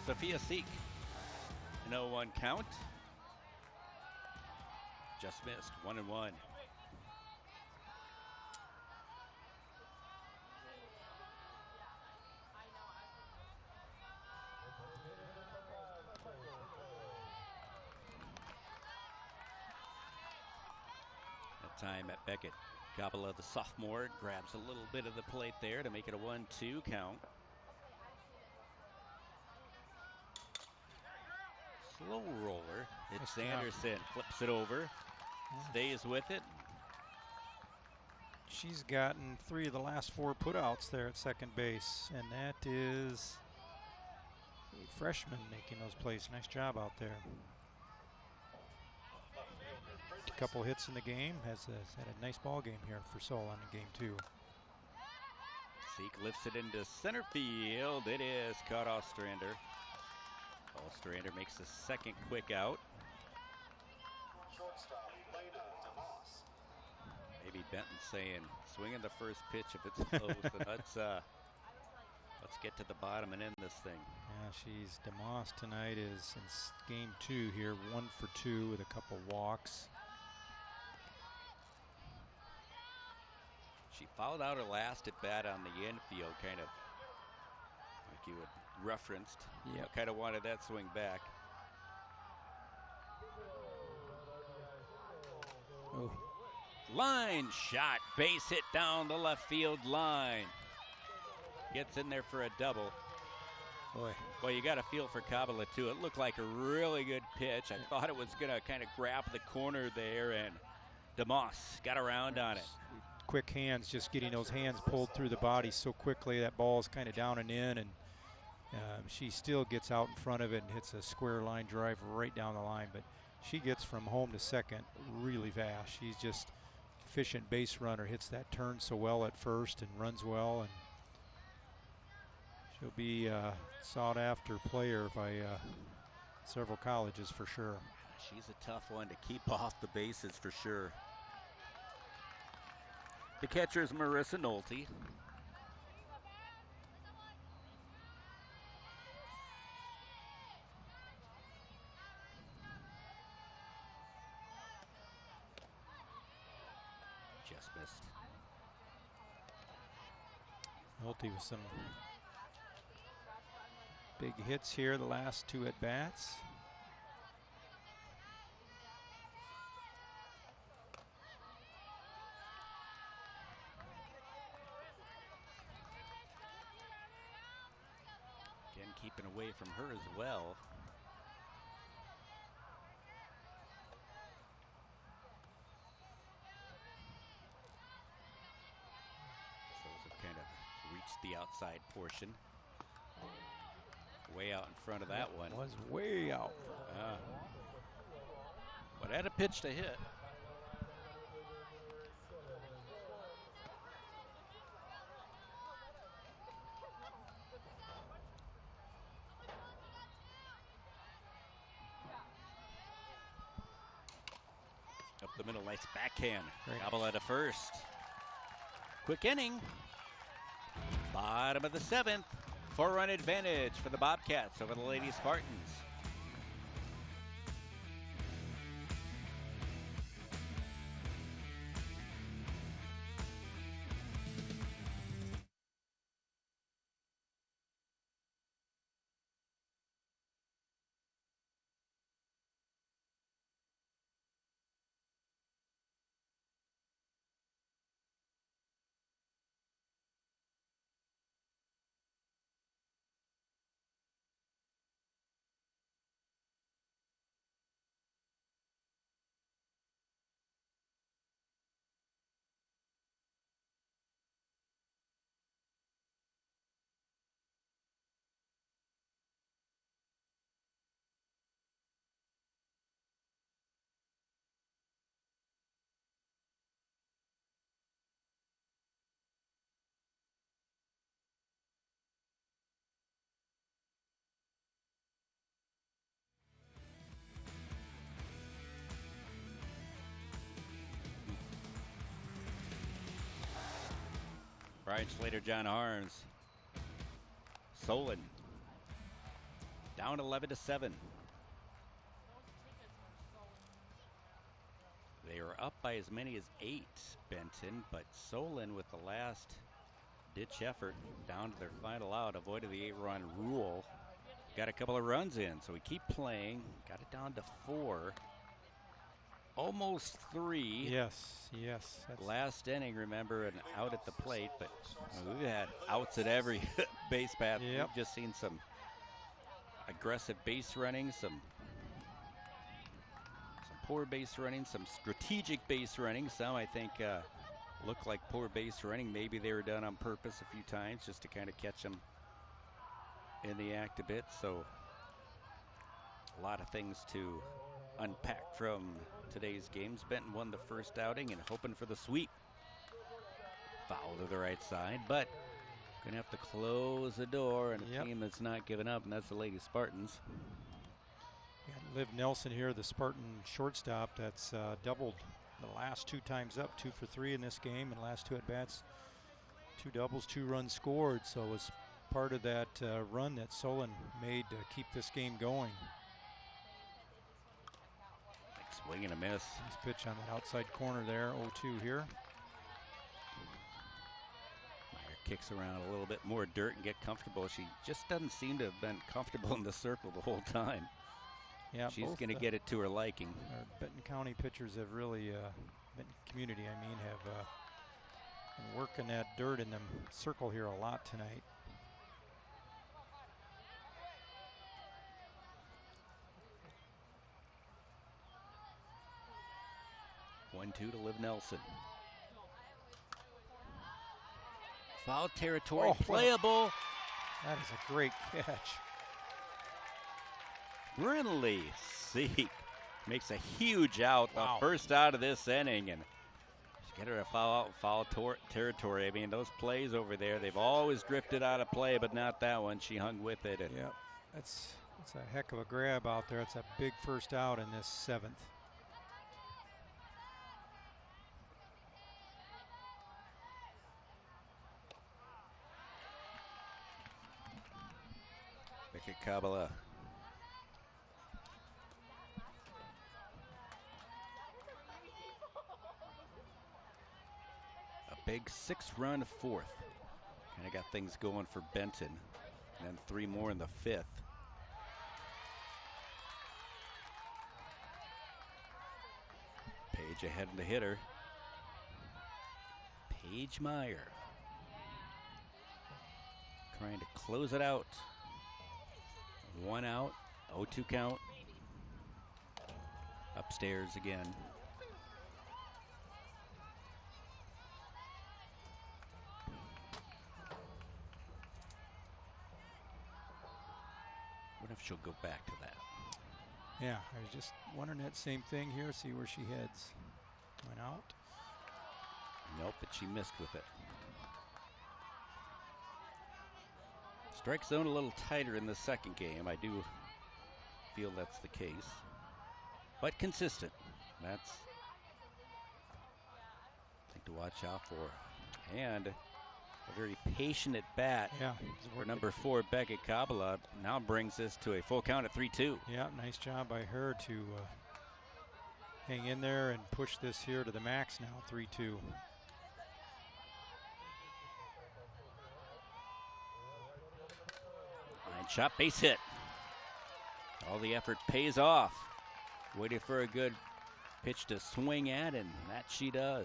Sophia Seek, an 0-1 count. Just missed, 1-1. That time at Beckett. Gabala, the sophomore, grabs a little bit of the plate there to make it a 1-2 count. Slow roller. It's Sanderson. Flips it over. Stays with it. She's gotten 3 of the last 4 putouts there at second base, and that is a freshman making those plays. Nice job out there. A couple hits in the game. Has had a nice ball game here for Solon in game 2. Seek lifts it into center field. It is caught Ostrander. Ostrander makes the second quick out. Shortstop, Lena DeMoss. Maybe Benton saying, swinging the first pitch if it's close. And let's get to the bottom and end this thing. Yeah, she's DeMoss tonight is in game 2 here, 1 for 2 with a couple walks. She fouled out her last at bat on the infield, kind of like you had referenced. Yep. Kind of wanted that swing back. Oh. Line shot, base hit down the left field line. Gets in there for a double. Boy. Well, you got a feel for Kabbalah, too. It looked like a really good pitch. I thought it was going to kind of grab the corner there, and DeMoss got around on it. Quick hands, just getting those hands pulled through the body so quickly. That ball's kind of down and in, and she still gets out in front of it and hits a square line drive right down the line. But she gets from home to second really fast. She's just efficient base runner, hits that turn so well at first and runs well, and she'll be a sought-after player by several colleges for sure. She's a tough one to keep off the bases for sure. The catcher is Marissa Nolte. Just missed. Nolte with some big hits here the last two at bats. Again, keeping away from her as well. Those have kind of reached the outside portion. Way out in front of that one. Was way out. But had a pitch to hit. Up the middle, nice backhand. Kabbalah to first. Quick inning. Bottom of the 7th. 4-run advantage for the Bobcats over the Lady Spartans. Brian Slater, John Harms. Solon down 11-7. They were up by as many as 8, Benton, but Solon with the last ditch effort down to their final out, avoided the 8-run rule. Got a couple of runs in, so we keep playing. Got it down to 4. Almost 3. Yes. Last inning, remember, an out at the plate, but we've had outs at every base path. Yep. We've just seen some aggressive base running, some poor base running, some strategic base running. Some, I think, look like poor base running. Maybe they were done on purpose a few times just to kind of catch them in the act a bit. So a lot of things to unpack from today's games. Benton won the first outing and hoping for the sweep. Foul to the right side, but gonna have to close the door on a team that's not giving up, and that's the Lady Spartans. Got Liv Nelson here, the Spartan shortstop, that's doubled the last 2 times up, 2 for 3 in this game, and the last 2 at bats, 2 doubles, 2 runs scored. So it was part of that run that Solon made to keep this game going. Swing and a miss. Nice pitch on that outside corner there, 0-2 here. Meyer kicks around a little bit more dirt and get comfortable. She just doesn't seem to have been comfortable in the circle the whole time. Yeah, she's going to get it to her liking. Our Benton County pitchers have really, Benton community, I mean, have been working that dirt in the circle here a lot tonight. One-two to Liv Nelson. Foul territory, playable. That is a great catch. Brindley Seek makes a huge out, the first out of this inning, and get her to foul out, foul territory. I mean, those plays over there, they've always drifted out of play, but not that one. She hung with it. And yeah, it's a heck of a grab out there. It's a big first out in this 7th. Wicket Kabbalah. big 6-run fourth. Kind of got things going for Benton. And then 3 more in the 5th. Page ahead in the hitter. Paige Meyer. Trying to close it out. 1 out, 0-2 count. Upstairs again. What if she'll go back to that? Yeah, I was just wondering that same thing here. See where she heads. Went out. Nope, but she missed with it. Strike zone a little tighter in the second game. I do feel that's the case. But consistent. That's something to watch out for. And a very patient at bat for number 4, Beckett Kabbalah. Now brings this to a full count at 3-2. Yeah, nice job by her to hang in there and push this here to the max now, 3-2. Line shot, base hit. All the effort pays off. Waiting for a good pitch to swing at, and that she does.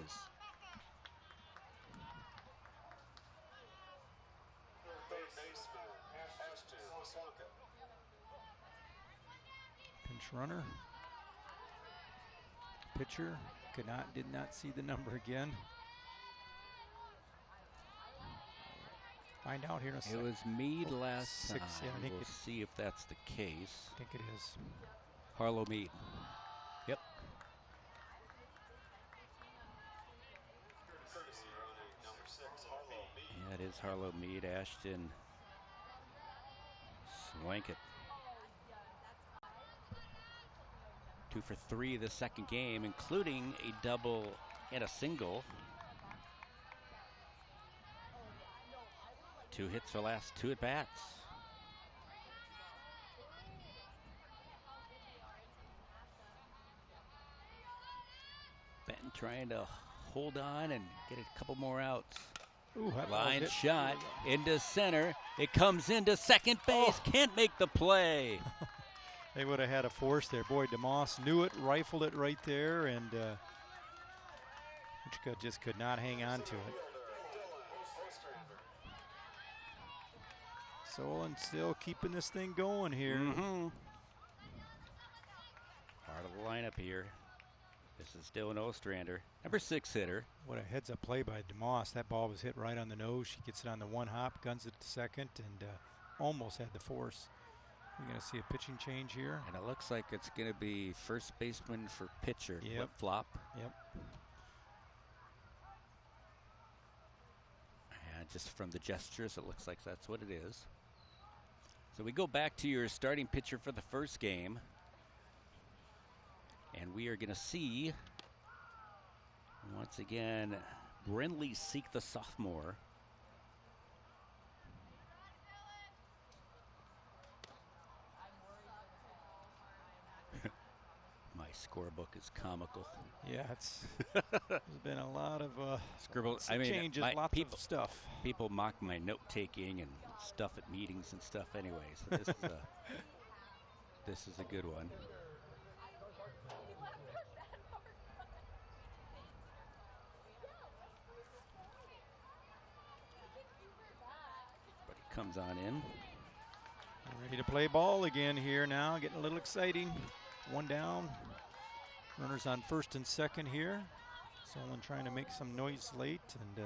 Pinch runner. Pitcher did not see the number again. Find out here in a second. It was Meade last 6, time. yeah, I think we'll see if that's the case. I think it is. Harlow Meade. Yep. Yeah, it is Harlow Meade. Ashton Swankett. 2 for 3 the second game, including a double and a single. 2 hits for last 2 at bats. Benton trying to hold on and get a couple more outs. Ooh, line shot into center. It comes into second base. Can't make the play. They would have had a force there. Boy, DeMoss knew it, rifled it right there, and just could not hang on to it. Solon still keeping this thing going here. Part of the lineup here. This is still an Ostrander, number 6 hitter. What a heads-up play by DeMoss. That ball was hit right on the nose. She gets it on the 1 hop, guns it to second, and almost had the force. We're going to see a pitching change here. And it looks like it's going to be first baseman for pitcher. Yep. Flip-flop. Yep. And just from the gestures, it looks like that's what it is. So we go back to your starting pitcher for the first game. And we are going to see, once again, Brinley Seek, the sophomore. My scorebook is comical. Yeah, there's been a lot of scribbles. changes, lots of stuff. People mock my note-taking and stuff at meetings and stuff anyway. So this is a good one. But he comes on in. Ready to play ball again here now. Getting a little exciting. 1 down. Runners on first and second here. Solon trying to make some noise late and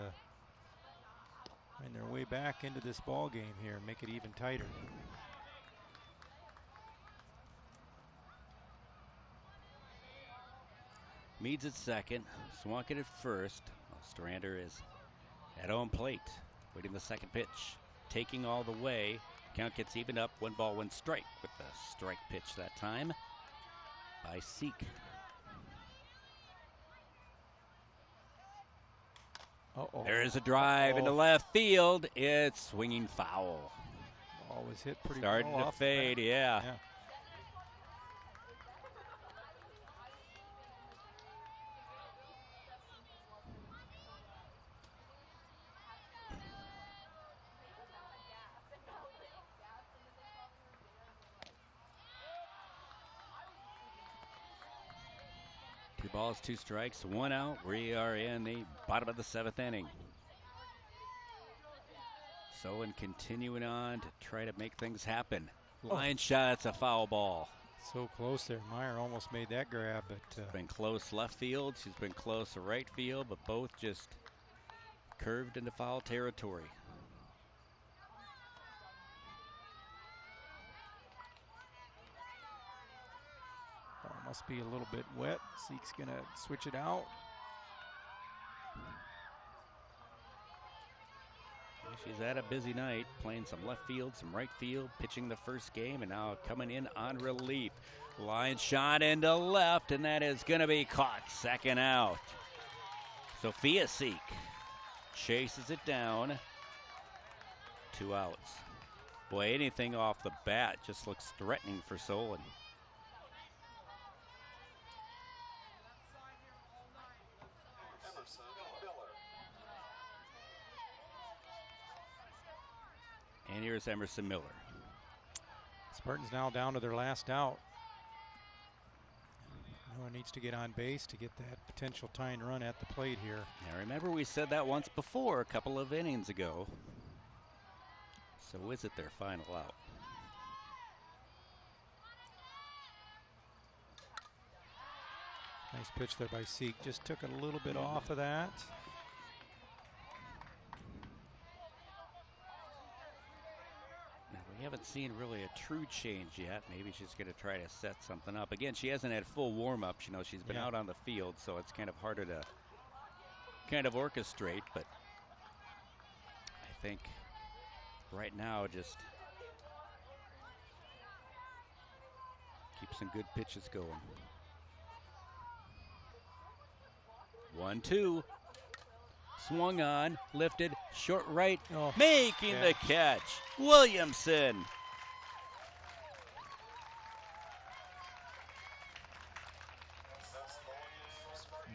find their way back into this ball game here. Make it even tighter. Meads at second. Swankett at first. Ostrander is at home plate. Waiting the second pitch. Taking all the way. Count gets evened up. 1 ball, 1 strike with the strike pitch that time by Seek. There is a drive into left field. It's swinging foul. Ball was hit pretty Starting well to fade, yeah. balls, 2 strikes, 1 out. We are in the bottom of the 7th inning. Solon continuing on to try to make things happen. Line shot, it's a foul ball. So close there. Meyer almost made that grab, but been close left field. She's been close to right field, but both just curved into foul territory. ball must be a little bit wet. Zeke's going to switch it out. She's had a busy night, playing some left field, some right field, pitching the first game, and now coming in on relief. Line shot into left, and that is going to be caught. 2nd out. Sophia Seek chases it down. 2 outs. Boy, anything off the bat just looks threatening for Solon. And here's Emerson Miller. Spartans now down to their last out. No one needs to get on base to get that potential tying run at the plate here. Now remember, we said that once before, a couple of innings ago. So is it their final out? Nice pitch there by Seek. Just took it a little bit off of that. We haven't seen really a true change yet. Maybe she's going to try to set something up. Again, she hasn't had full warm-up. You know, she's been out on the field, so it's kind of harder to kind of orchestrate. But I think right now just keep some good pitches going. 1-2. Swung on, lifted, short right, making the catch. Williamson.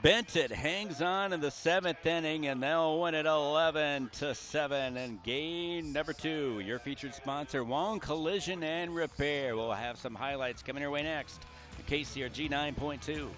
Benton hangs on in the 7th inning, and they'll win it 11-7 in game number 2. Your featured sponsor, Wong Collision and Repair. We'll have some highlights coming your way next. KCRG 9.2.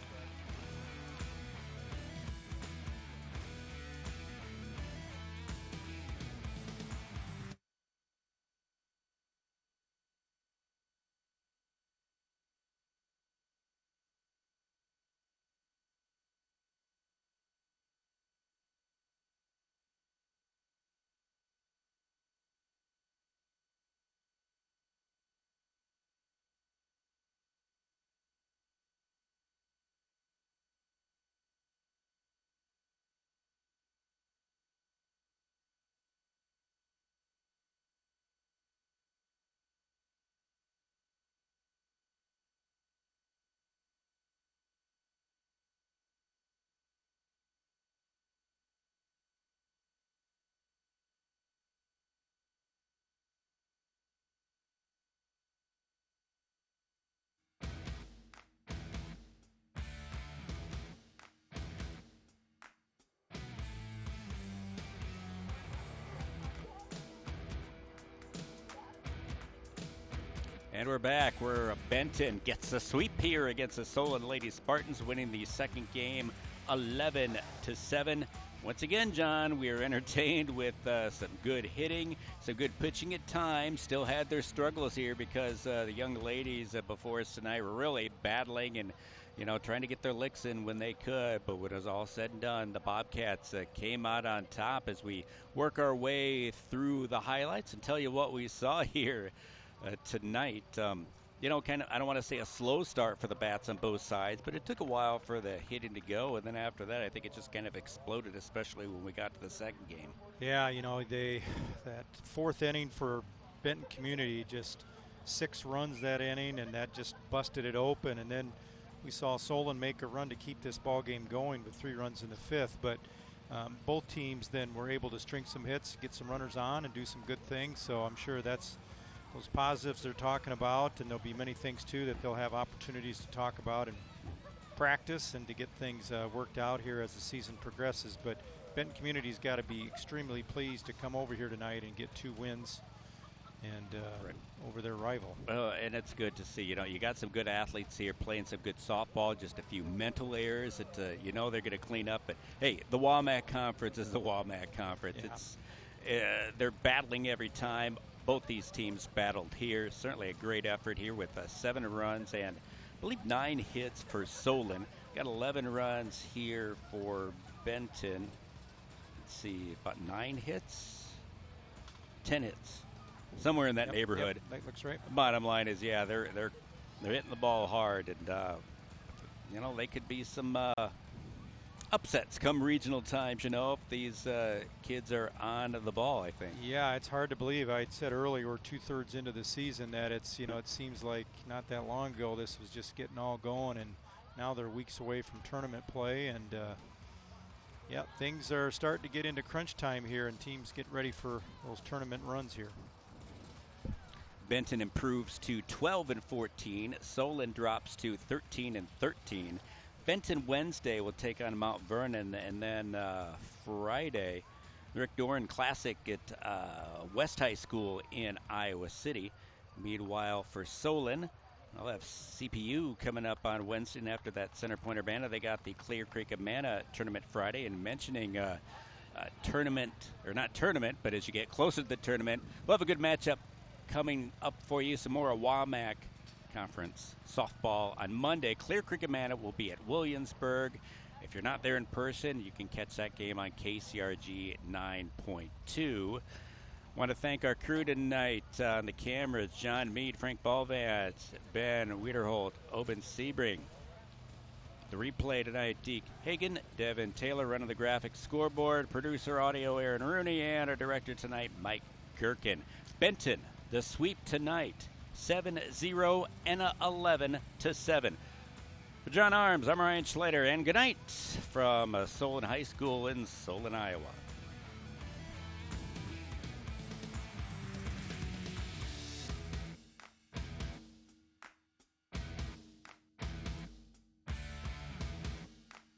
And we're back where Benton gets a sweep here against the Solon Lady Spartans, winning the 2nd game 11-7. Once again, John, we are entertained with some good hitting, some good pitching at times. Still had their struggles here because the young ladies before us tonight were really battling and, you know, trying to get their licks in when they could. But when it was all said and done, the Bobcats came out on top as we work our way through the highlights and tell you what we saw here tonight. You know, kind of, I don't want to say a slow start for the bats on both sides, but it took a while for the hitting to go, and then after that, I think it just kind of exploded, especially when we got to the 2nd game. Yeah, you know, that 4th inning for Benton Community, just 6 runs that inning, and that just busted it open. And then we saw Solon make a run to keep this ball game going with 3 runs in the 5th. But both teams then were able to string some hits, get some runners on, and do some good things. So I'm sure that's those positives they're talking about, and there'll be many things too that they'll have opportunities to talk about and practice and to get things worked out here as the season progresses. But Benton Community's got to be extremely pleased to come over here tonight and get 2 wins and Right. over their rival. And it's good to see. You got some good athletes here playing some good softball. Just a few mental errors that they're going to clean up. But hey, the WAMAC Conference is the WAMAC Conference. Yeah. It's they're battling every time. Both these teams battled here. Certainly a great effort here with 7 runs and I believe 9 hits for Solon. Got 11 runs here for Benton. Let's see, about 9 hits, 10 hits. Somewhere in that neighborhood. Yep, that looks right. Bottom line is, yeah, they're hitting the ball hard, and they could be some upsets come regional times. If these kids are on the ball, I think. Yeah, it's hard to believe. I said earlier we're 2/3 into the season that it's it seems like not that long ago this was just getting all going, and now they're weeks away from tournament play, and things are starting to get into crunch time here, and teams get ready for those tournament runs here. Benton improves to 12-14. Solon drops to 13-13. Benton Wednesday will take on Mount Vernon, and then Friday, Rick Doran Classic at West High School in Iowa City. Meanwhile, for Solon, I'll have CPU coming up on Wednesday, and after that Center Point Urbana, they got the Clear Creek Amana tournament Friday. And mentioning tournament, or not tournament, but as you get closer to the tournament, we'll have a good matchup coming up for you. Some more WAMAC Conference softball on Monday. Clear Creek Amana will be at Williamsburg. If you're not there in person, you can catch that game on KCRG 9.2. Want to thank our crew tonight on the cameras: John Mead, Frank Balvance, Ben Wiederholt, Oben Sebring. The replay tonight: Deke Hagen, Devin Taylor running the graphics scoreboard, producer audio Aaron Rooney, and our director tonight, Mike Gherkin. Benton, the sweep tonight, 7-0 and 11-7. For John Arms, I'm Ryan Schlater, and good night from Solon High School in Solon, Iowa.